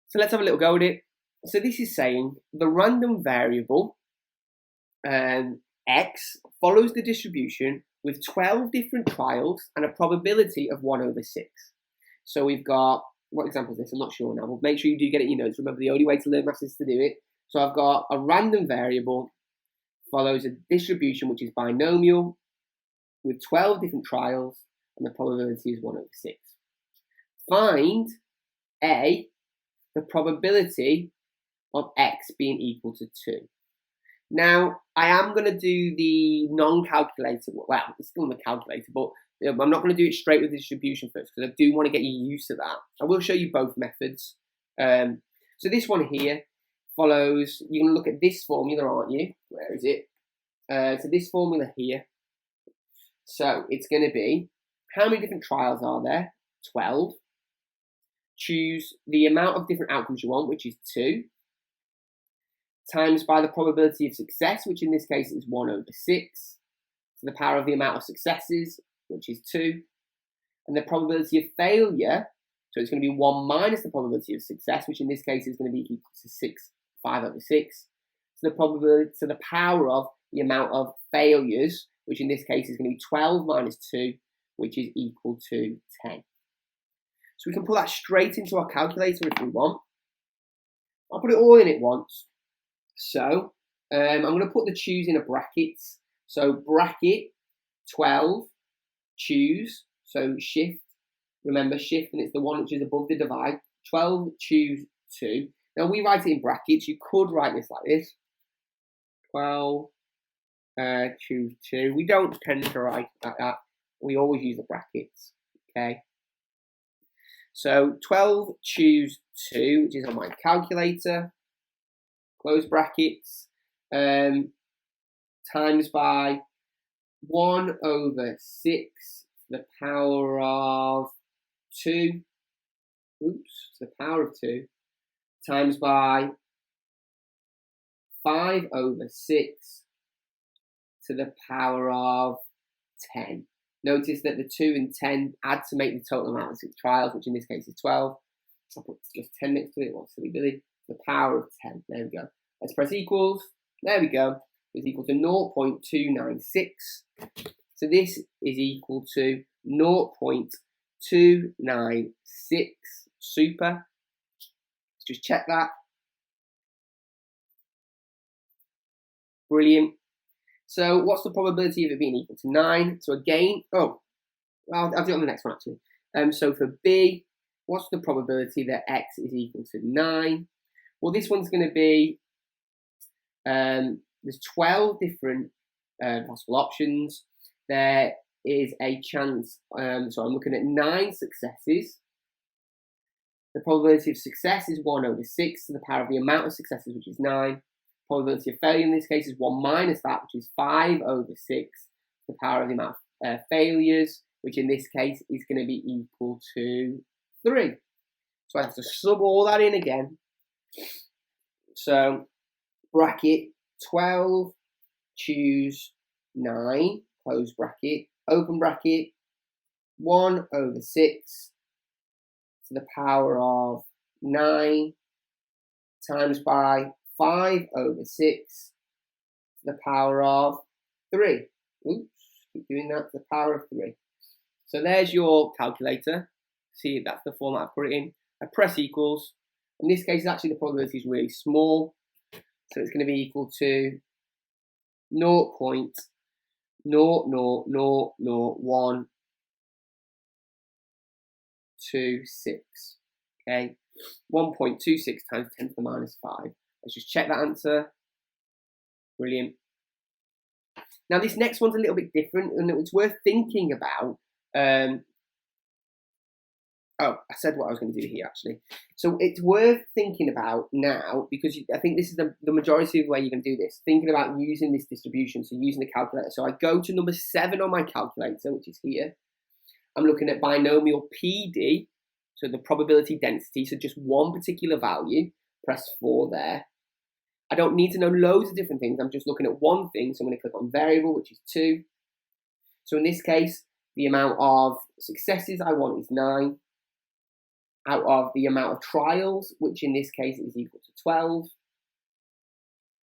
A: So let's have a little go at it. So this is saying the random variable x follows the distribution with 12 different trials and a probability of 1/6. So we've got, what example is this? I'm not sure now, but make sure you do get it in your notes. Remember, the only way to learn maths is to do it. So I've got a random variable follows a distribution which is binomial with 12 different trials and the probability is 1/6. Find A, the probability of x being equal to 2. Now, I am going to do the non-calculator, well, it's still on the calculator, but I'm not going to do it straight with the distribution first because I do want to get you used to that. I will show you both methods. So this one here follows, you're going to look at this formula, aren't you? Where is it? So this formula here. So it's going to be, how many different trials are there? 12. Choose the amount of different outcomes you want, which is 2, times by the probability of success, which in this case is 1/6, to the power of the amount of successes, which is 2, and the probability of failure, so it's going to be 1 minus the probability of success, which in this case is going to be equal to 5/6, so the probability to the power of the amount of failures, which in this case is going to be 12 minus 2, which is equal to 10. So we can put that straight into our calculator if we want. I'll put it all in at once. So I'm going to put the choose in a brackets. So bracket 12, choose, so shift. Remember shift, and it's the one which is above the divide. 12, choose 2. Now we write it in brackets. You could write this like this. 12, choose 2. We don't tend to write like that. We always use the brackets. Okay. So 12, choose 2, which is on my calculator. Close brackets, times by 1/6 to the power of 2, to the power of 2, times by 5/6 to the power of 10. Notice that the 2 and 10 add to make the total amount of 6 trials, which in this case is 12. I'll put just 10 next to it, what's silly Billy? The power of 10, there we go. Let's press equals, there we go. It's equal to 0.296. So this is equal to 0.296, super. Let's just check that. Brilliant. So what's the probability of it being equal to 9? So again, I'll do it on the next one actually. So for B, what's the probability that x is equal to 9? Well, this one's going to be, there's 12 different possible options. There is a chance, so I'm looking at 9 successes. The probability of success is 1/6 to the power of the amount of successes, which is 9. Probability of failure in this case is 1 minus that, which is 5/6 to the power of the amount of failures, which in this case is going to be equal to 3. So I have to sub all that in again. So bracket 12, choose 9, close bracket, open bracket, 1/6 to the power of 9 times by 5/6 to the power of 3. Oops, keep doing that, to the power of 3. So there's your calculator. See, that's the format I put it in. I press equals. In this case, actually, the probability is really small. So it's going to be equal to 0.0000126. Okay, 1.26 times 10 to the minus 5. Let's just check that answer. Brilliant. Now this next one's a little bit different, and it's worth thinking about. I said what I was going to do here actually. So it's worth thinking about now, because I think this is the majority of the way you can do this. Thinking about using this distribution, so using the calculator. So I go to number 7 on my calculator, which is here. I'm looking at binomial PD, so the probability density, so just one particular value. press 4 there. I don't need to know loads of different things. I'm just looking at one thing. So I'm going to click on variable, which is 2. So in this case, the amount of successes I want is 9. Out of the amount of trials, which in this case is equal to 12.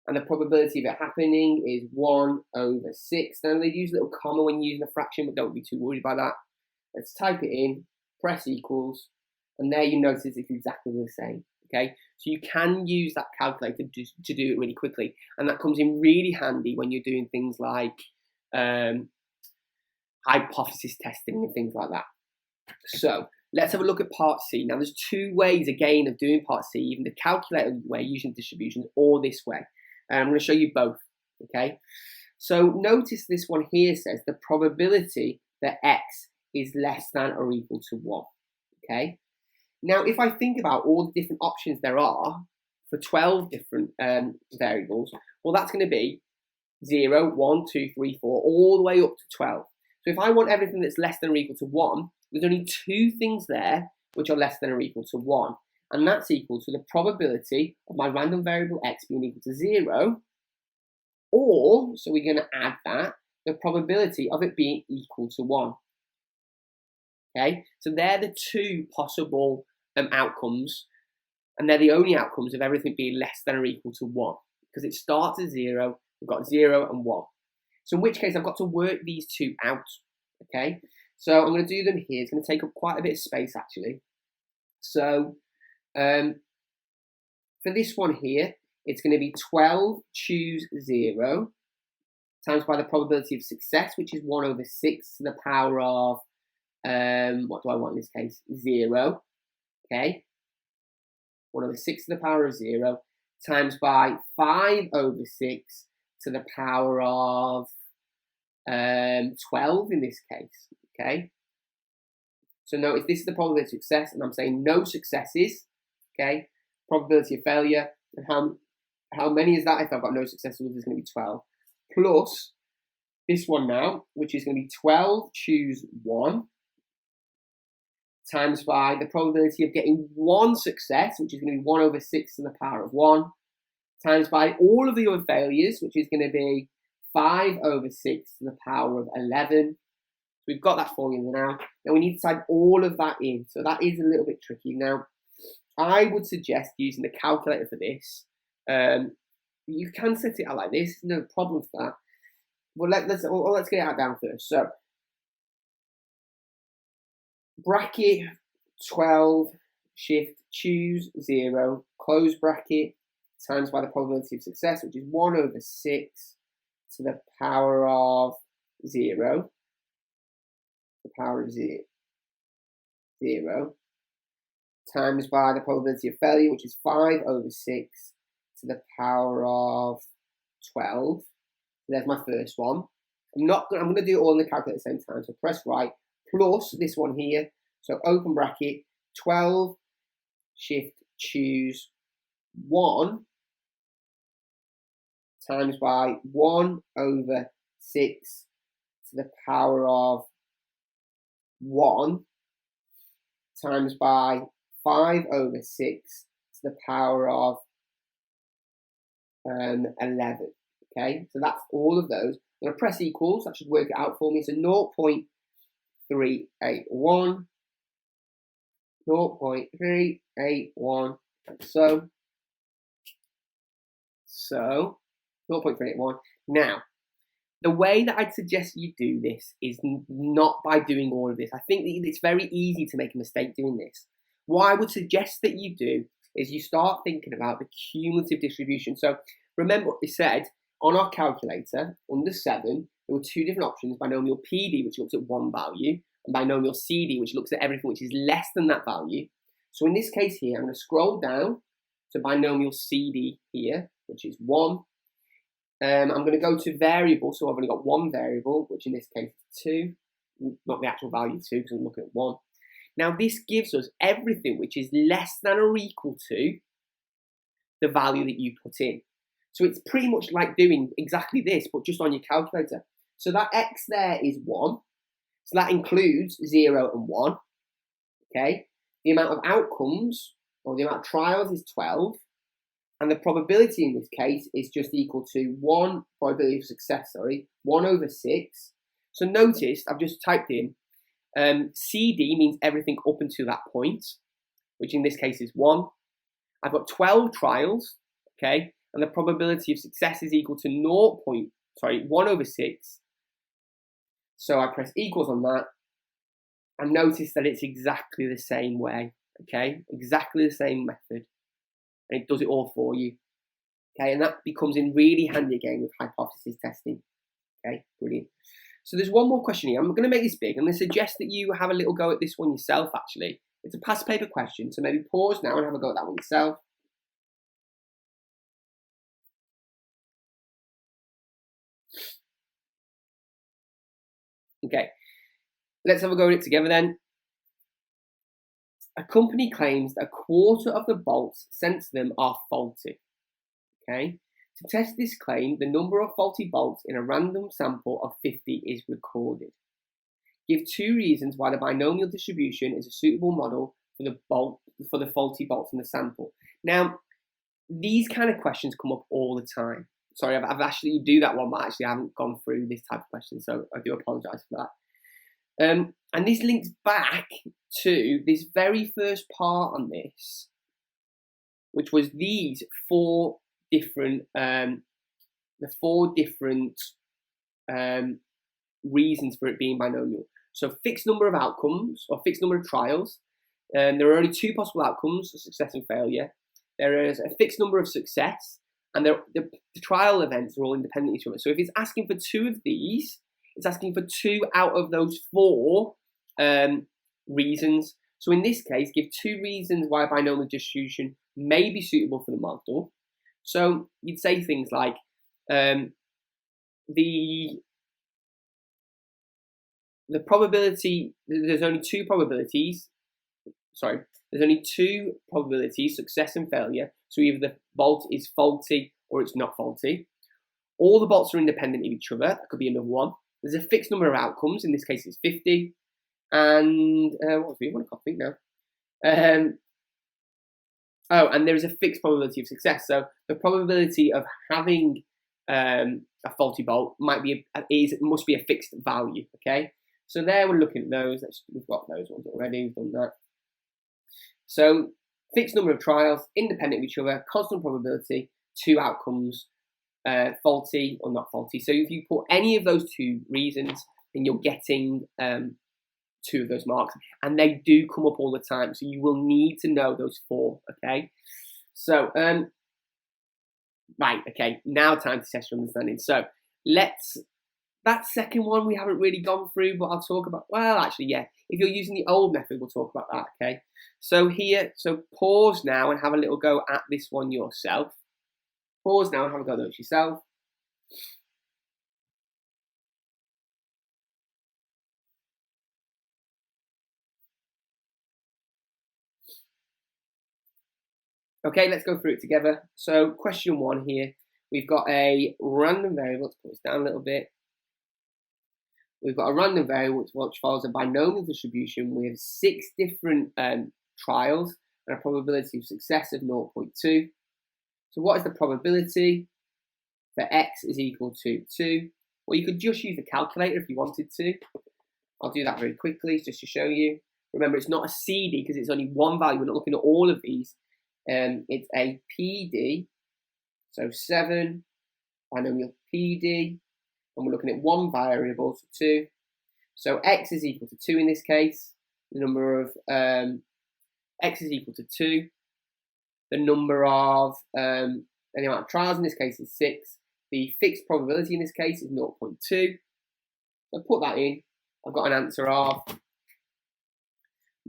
A: And the probability of it happening is 1/6. Now they use a little comma when using a fraction, but don't be too worried about that. Let's type it in, press equals, and there you notice it's exactly the same. Okay, so you can use that calculator to do it really quickly, and that comes in really handy when you're doing things like hypothesis testing and things like that. So let's have a look at part C. Now there's 2 ways again of doing part C, even the calculator way using distributions or this way. And I'm going to show you both. Okay, so notice this one here says the probability that x is less than or equal to 1. Okay, now if I think about all the different options there are for 12 different variables, well that's going to be 0, 1, 2, 3, 4, all the way up to 12. So if I want everything that's less than or equal to 1, there's only 2 things there which are less than or equal to 1. And that's equal to the probability of my random variable x being equal to 0, or, so we're going to add that, the probability of it being equal to 1. Okay, so they're the 2 possible outcomes, and they're the only outcomes of everything being less than or equal to 1, because it starts at 0, we've got 0 and 1. So in which case I've got to work these 2 out. Okay, so I'm going to do them here. It's going to take up quite a bit of space actually. So for this one here, it's going to be 12 choose 0 times by the probability of success, which is 1/6 to the power of, what do I want in this case? 0. Okay, 1/6 to the power of 0 times by 5/6 to the power of 12 in this case. Okay, so notice this is the probability of success, and I'm saying no successes. Okay, probability of failure, and how many is that? If I've got no successes, there's going to be 12 plus this one now, which is going to be 12 choose 1 times by the probability of getting 1 success, which is going to be 1/6 to the power of 1, times by all of the other failures, which is going to be 5/6 to the power of 11. So we've got that formula now. Now we need to type all of that in. So that is a little bit tricky. Now, I would suggest using the calculator for this. You can set it out like this, no problem for that. Well, let's get it out down first. So, bracket 12, shift, choose 0, close bracket, times by the probability of success, which is 1/6 to the power of 0, the power of 0, times by the probability of failure, which is 5/6 to the power of 12. There's my first one. I'm going to do it all in the calculator at the same time. So press right, plus this one here. So open bracket, 12, shift, choose 1, times by 1/6 to the power of 1, times by 5/6 to the power of 11. Okay, so that's all of those. I'm going to press equals. That should work it out for me. So 0.381, 0.381. So 0.381. Now, the way that I'd suggest you do this is not by doing all of this. I think that it's very easy to make a mistake doing this. What I would suggest that you do is you start thinking about the cumulative distribution. So remember what we said on our calculator, under 7, there were 2 different options, binomial PD, which looks at one value, and binomial CD, which looks at everything which is less than that value. So in this case here, I'm going to scroll down to binomial CD here, which is 1. I'm going to go to variable, so I've only got one variable, which in this case is 2, not the actual value 2, because I'm looking at 1. Now this gives us everything which is less than or equal to the value that you put in. So it's pretty much like doing exactly this, but just on your calculator. So that x there is 1. So that includes 0 and 1. Okay. The amount of outcomes, or the amount of trials is 12. And the probability in this case is just equal to 1 probability of success, 1 over 6. So notice I've just typed in CD means everything up until that point, which in this case is 1. I've got 12 trials, okay, and the probability of success is equal to 1 over 6. So I press equals on that, and notice that it's exactly the same way, okay, exactly the same method, and it does it all for you, okay, and that becomes in really handy again with hypothesis testing, okay, brilliant. So there's one more question here. I'm going to make this big. I'm going to suggest that you have a little go at this one yourself, actually. It's a past paper question, so maybe pause now and have a go at that one yourself. Okay, let's have a go at it together then. A company claims that a quarter of the bolts sent to them are faulty. Okay, to test this claim, the number of faulty bolts in a random sample of 50 is recorded. Give 2 reasons why the binomial distribution is a suitable model for the faulty bolts in the sample. Now, these kind of questions come up all the time. Sorry, I've actually do that one, but actually I haven't gone through this type of question, so I do apologise for that. And this links back to this very first part on this, which was these 4 different, reasons for it being binomial. So fixed number of outcomes or fixed number of trials. There are only 2 possible outcomes: success and failure. There is a fixed number of success, and the trial events are all independent of each other. So if it's asking for 2 of these, it's asking for 2 out of those 4 reasons. So in this case, give 2 reasons why a binomial distribution may be suitable for the model. So you'd say things like the probability, there's only 2 probabilities. Sorry, there's only 2 probabilities, success and failure. So either the bolt is faulty or it's not faulty. All the bolts are independent of each other. That could be another one. There's a fixed number of outcomes. In this case, it's 50. And what was the other one? I can't think now. And there is a fixed probability of success. So the probability of having a faulty bolt must be a fixed value. Okay. So there we're looking at those. We've got those ones already. We've done that. So fixed number of trials, independent of each other, constant probability, 2 outcomes, faulty or not faulty. So if you put any of those 2 reasons, then you're getting 2 of those marks, and they do come up all the time. So you will need to know those 4. Okay. So right. Okay. Now time to test your understanding. So that second one we haven't really gone through, but I'll talk about, well, actually, yeah. If you're using the old method, we'll talk about that, okay? So pause now and have a little go at this one yourself. Pause now and have a go at it yourself. Okay, let's go through it together. So question 1 here, we've got a random variable. Let's put this down a little bit. We've got a random variable which follows a binomial distribution with 6 different trials and a probability of success of 0.2. So what is the probability for x is equal to 2? Well, you could just use the calculator if you wanted to. I'll do that very quickly just to show you. Remember, it's not a CD because it's only one value. We're not looking at all of these. It's a PD, so 7 binomial PD. And we're looking at 1 variable, so 2. So x is equal to 2 in this case. The number of x is equal to 2. The number of the amount of trials in this case is 6. The fixed probability in this case is 0.2. So put that in. I've got an answer of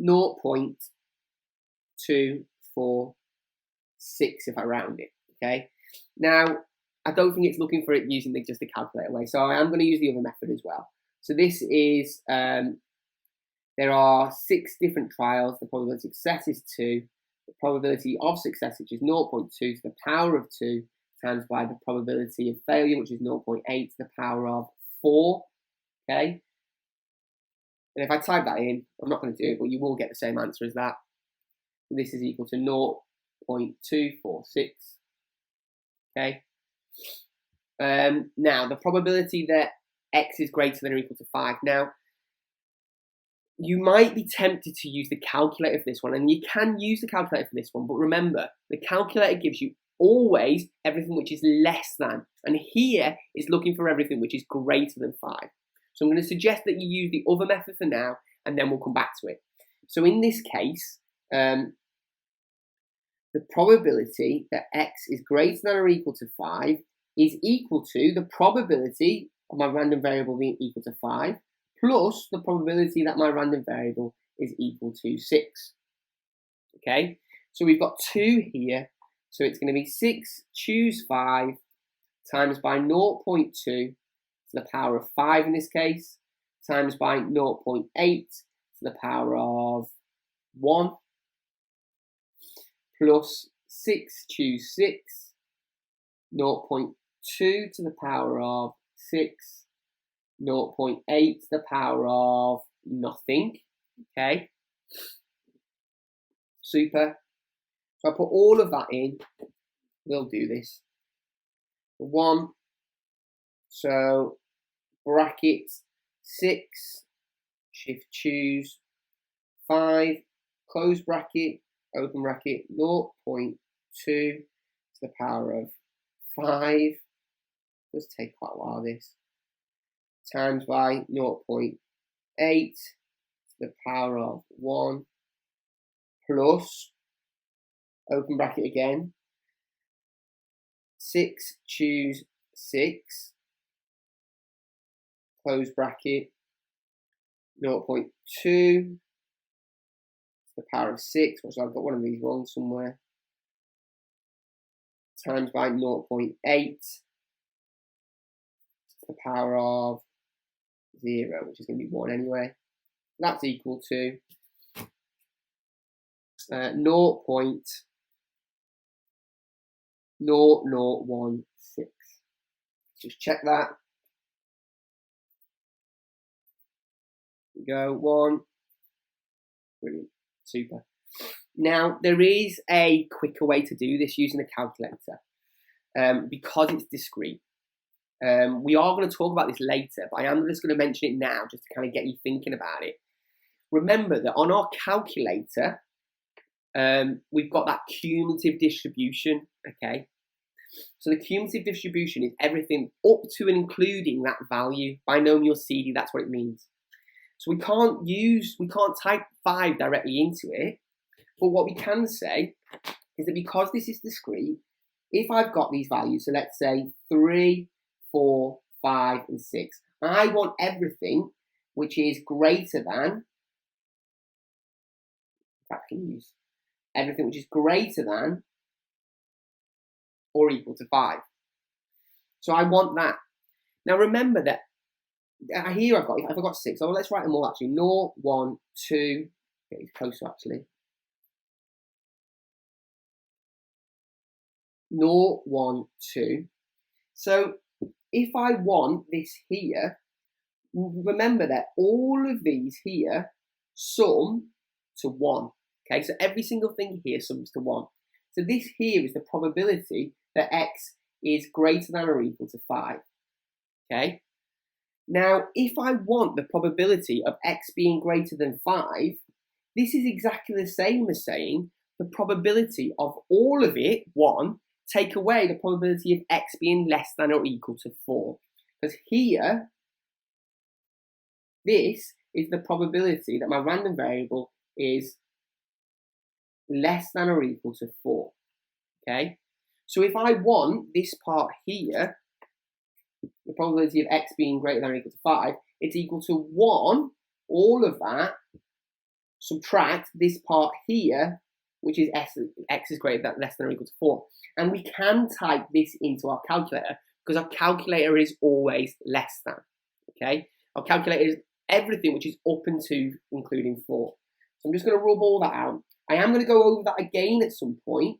A: 0.246 if I round it. Okay. Now, I don't think it's looking for it using just the calculator way. So I am going to use the other method as well. So this is, there are 6 different trials. The probability of success is 2. The probability of success, which is 0.2 to the power of 2, times by the probability of failure, which is 0.8 to the power of 4. Okay. And if I type that in, I'm not going to do it, but you will get the same answer as that. This is equal to 0.246. okay? Now, the probability that x is greater than or equal to 5. Now, you might be tempted to use the calculator for this one, and you can use the calculator for this one, but remember, the calculator gives you always everything which is less than, and here is looking for everything which is greater than 5. So I'm going to suggest that you use the other method for now, and then we'll come back to it. So in this case, the probability that x is greater than or equal to 5 is equal to the probability of my random variable being equal to 5 plus the probability that my random variable is equal to 6. Okay, so we've got 2 here, so it's going to be 6 choose 5 times by 0.2 to the power of 5 in this case, times by 0.8 to the power of 1, plus 6 choose 6, 0.2 to the power of 6, 0.8 to the power of nothing, okay? Super. So I put all of that in. We'll do this. 1, so bracket 6, shift choose, 5, close bracket, open bracket, 0.2 to the power of 5. Does take quite a while this. Times by 0.8 to the power of 1 plus, open bracket again, 6 choose 6, close bracket, 0.2 to the power of 6, which I've got one of these wrong somewhere, times by 0.8 to the power of 0, which is going to be 1 anyway. That's equal to 0.0016. Just check that. Go 1. Brilliant. Super. Now, there is a quicker way to do this using a calculator because it's discrete. We are going to talk about this later, but I am just going to mention it now just to kind of get you thinking about it. Remember that on our calculator, we've got that cumulative distribution, okay? So the cumulative distribution is everything up to and including that value. Binomial CD, that's what it means. So we can't type 5 directly into it, but what we can say is that because this is discrete, if I've got these values, so let's say 3, 4, 5, and 6, I want everything which is greater than, in fact, I can use everything which is greater than or equal to 5. So I want that. Now remember that here I've got 6. So let's write them all actually. 0, 1, 2. Okay, it's closer actually. 0, 1, 2. So if I want this here, remember that all of these here sum to 1. Okay, so every single thing here sums to 1. So this here is the probability that x is greater than or equal to 5. Okay. Now, if I want the probability of x being greater than 5, this is exactly the same as saying the probability of all of it, 1, take away the probability of x being less than or equal to 4. Because here, this is the probability that my random variable is less than or equal to 4. Okay? So if I want this part here, the probability of x being greater than or equal to 5, it's equal to 1, all of that, subtract this part here, which is x is greater than, less than or equal to 4. And we can type this into our calculator because our calculator is always less than. Okay? Our calculator is everything which is up to including 4. So I'm just going to rub all that out. I am going to go over that again at some point.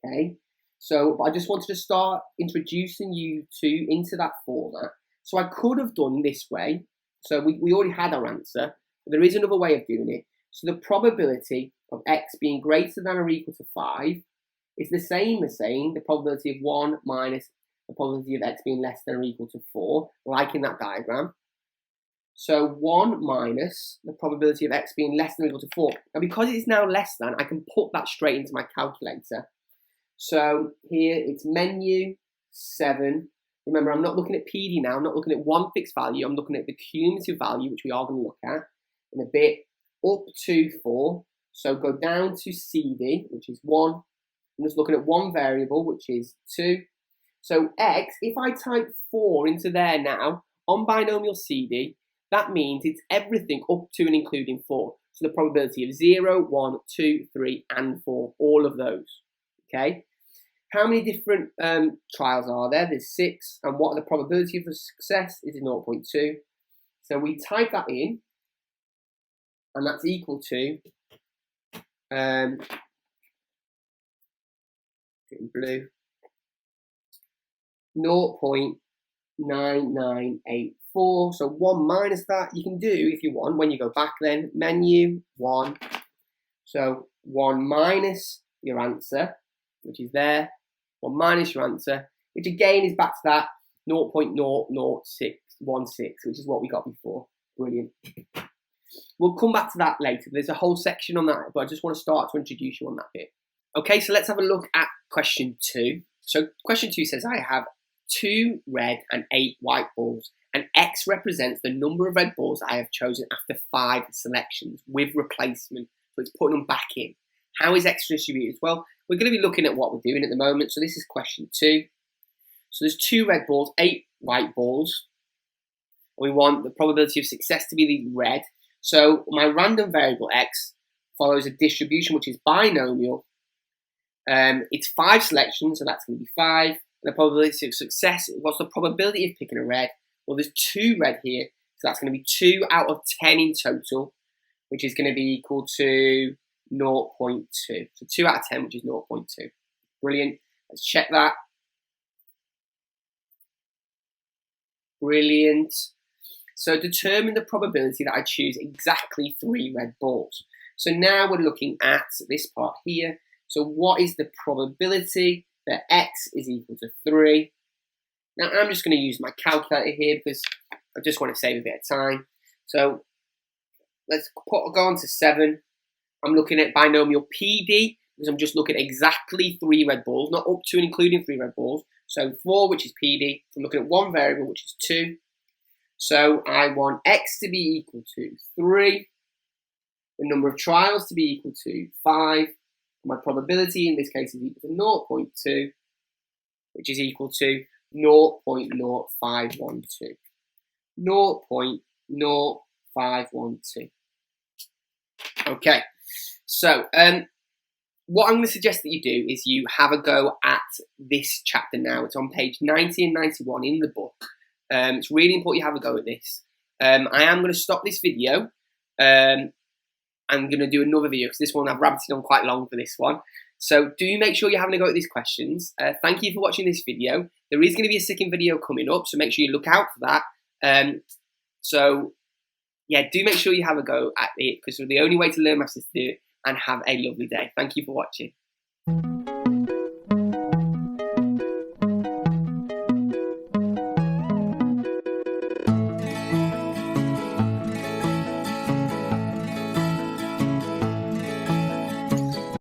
A: Okay? So, but I just wanted to start introducing you into that format. So I could have done this way. So we already had our answer. But there is another way of doing it. So the probability of x being greater than or equal to 5 It's the same as saying the probability of 1 minus the probability of x being less than or equal to 4, like in that diagram. So 1 minus the probability of x being less than or equal to 4. Now because it's now less than, I can put that straight into my calculator. So here it's menu 7. Remember, I'm not looking at PD now, I'm not looking at one fixed value, I'm looking at the cumulative value, which we are going to look at in a bit, up to 4. So go down to CD, which is 1. I'm just looking at one variable, which is 2. So x, if I type 4 into there now, on binomial CD, that means it's everything up to and including 4. So the probability of 0, 1, 2, 3, and 4, all of those, okay? How many different trials are there? There's 6, and what are the probability of success is 0.2. So we type that in, and that's equal to, in blue, 0.9984. So 1 minus that, you can do, if you want, when you go back then, menu, 1. So 1 minus your answer, which is there, 1 minus your answer, which again is back to that 0.00616, which is what we got before. Brilliant. We'll come back to that later. There's a whole section on that, but I just want to start to introduce you on that bit. Okay, so let's have a look at question 2. So question 2 says, I have 2 red and 8 white balls, and X represents the number of red balls I have chosen after 5 selections with replacement. So it's putting them back in. How is X distributed? Well, we're going to be looking at what we're doing at the moment. So this is question 2. So there's 2 red balls, 8 white balls. We want the probability of success to be the red. So my random variable X follows a distribution which is binomial. It's 5 selections, so that's going to be 5. The probability of success, what's the probability of picking a red? Well, there's 2 red here, so that's going to be 2 out of 10 in total, which is going to be equal to 0.2. So 2 out of 10, which is 0.2. Brilliant. Let's check that. Brilliant. So determine the probability that I choose exactly 3 red balls. So now we're looking at this part here. So what is the probability that X is equal to 3? Now I'm just going to use my calculator here because I just want to save a bit of time. So let's go on to 7. I'm looking at binomial PD because I'm just looking at exactly 3 red balls, not up to and including 3 red balls. So 4, which is PD. So I'm looking at one variable, which is 2. So I want X to be equal to 3, the number of trials to be equal to 5, my probability in this case is equal to 0.2, which is equal to 0.0512. 0.0512. Okay, so what I'm going to suggest that you do is you have a go at this chapter now. It's on page 90 and 91 in the book. It's really important you have a go at this. I am going to stop this video. I'm going to do another video because this one I've rabbited on quite long for this one. So do make sure you're having a go at these questions. Thank you for watching this video. There is going to be a second video coming up, so make sure you look out for that. So yeah, do make sure you have a go at it because the only way to learn maths is to do it, and have a lovely day. Thank you for watching.